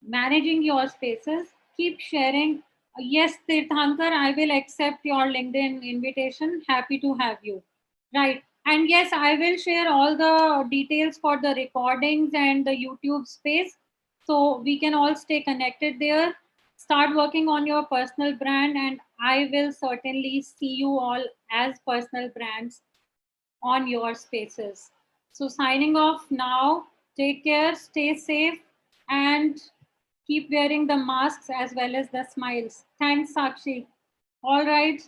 managing your spaces, keep sharing. Yes, Tirthankar, I will accept your LinkedIn invitation. Happy to have you. Right. And yes, I will share all the details for the recordings and the YouTube space, so we can all stay connected there. Start working on your personal brand, and I will certainly see you all as personal brands on your spaces. So signing off now. Take care, stay safe, and keep wearing the masks as well as the smiles. Thanks, Sakshi. All right.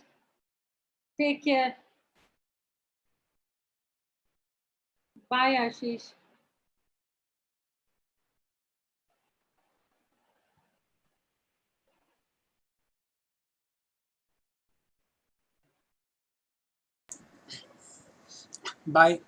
Take care. Bye, Ashish. Bye.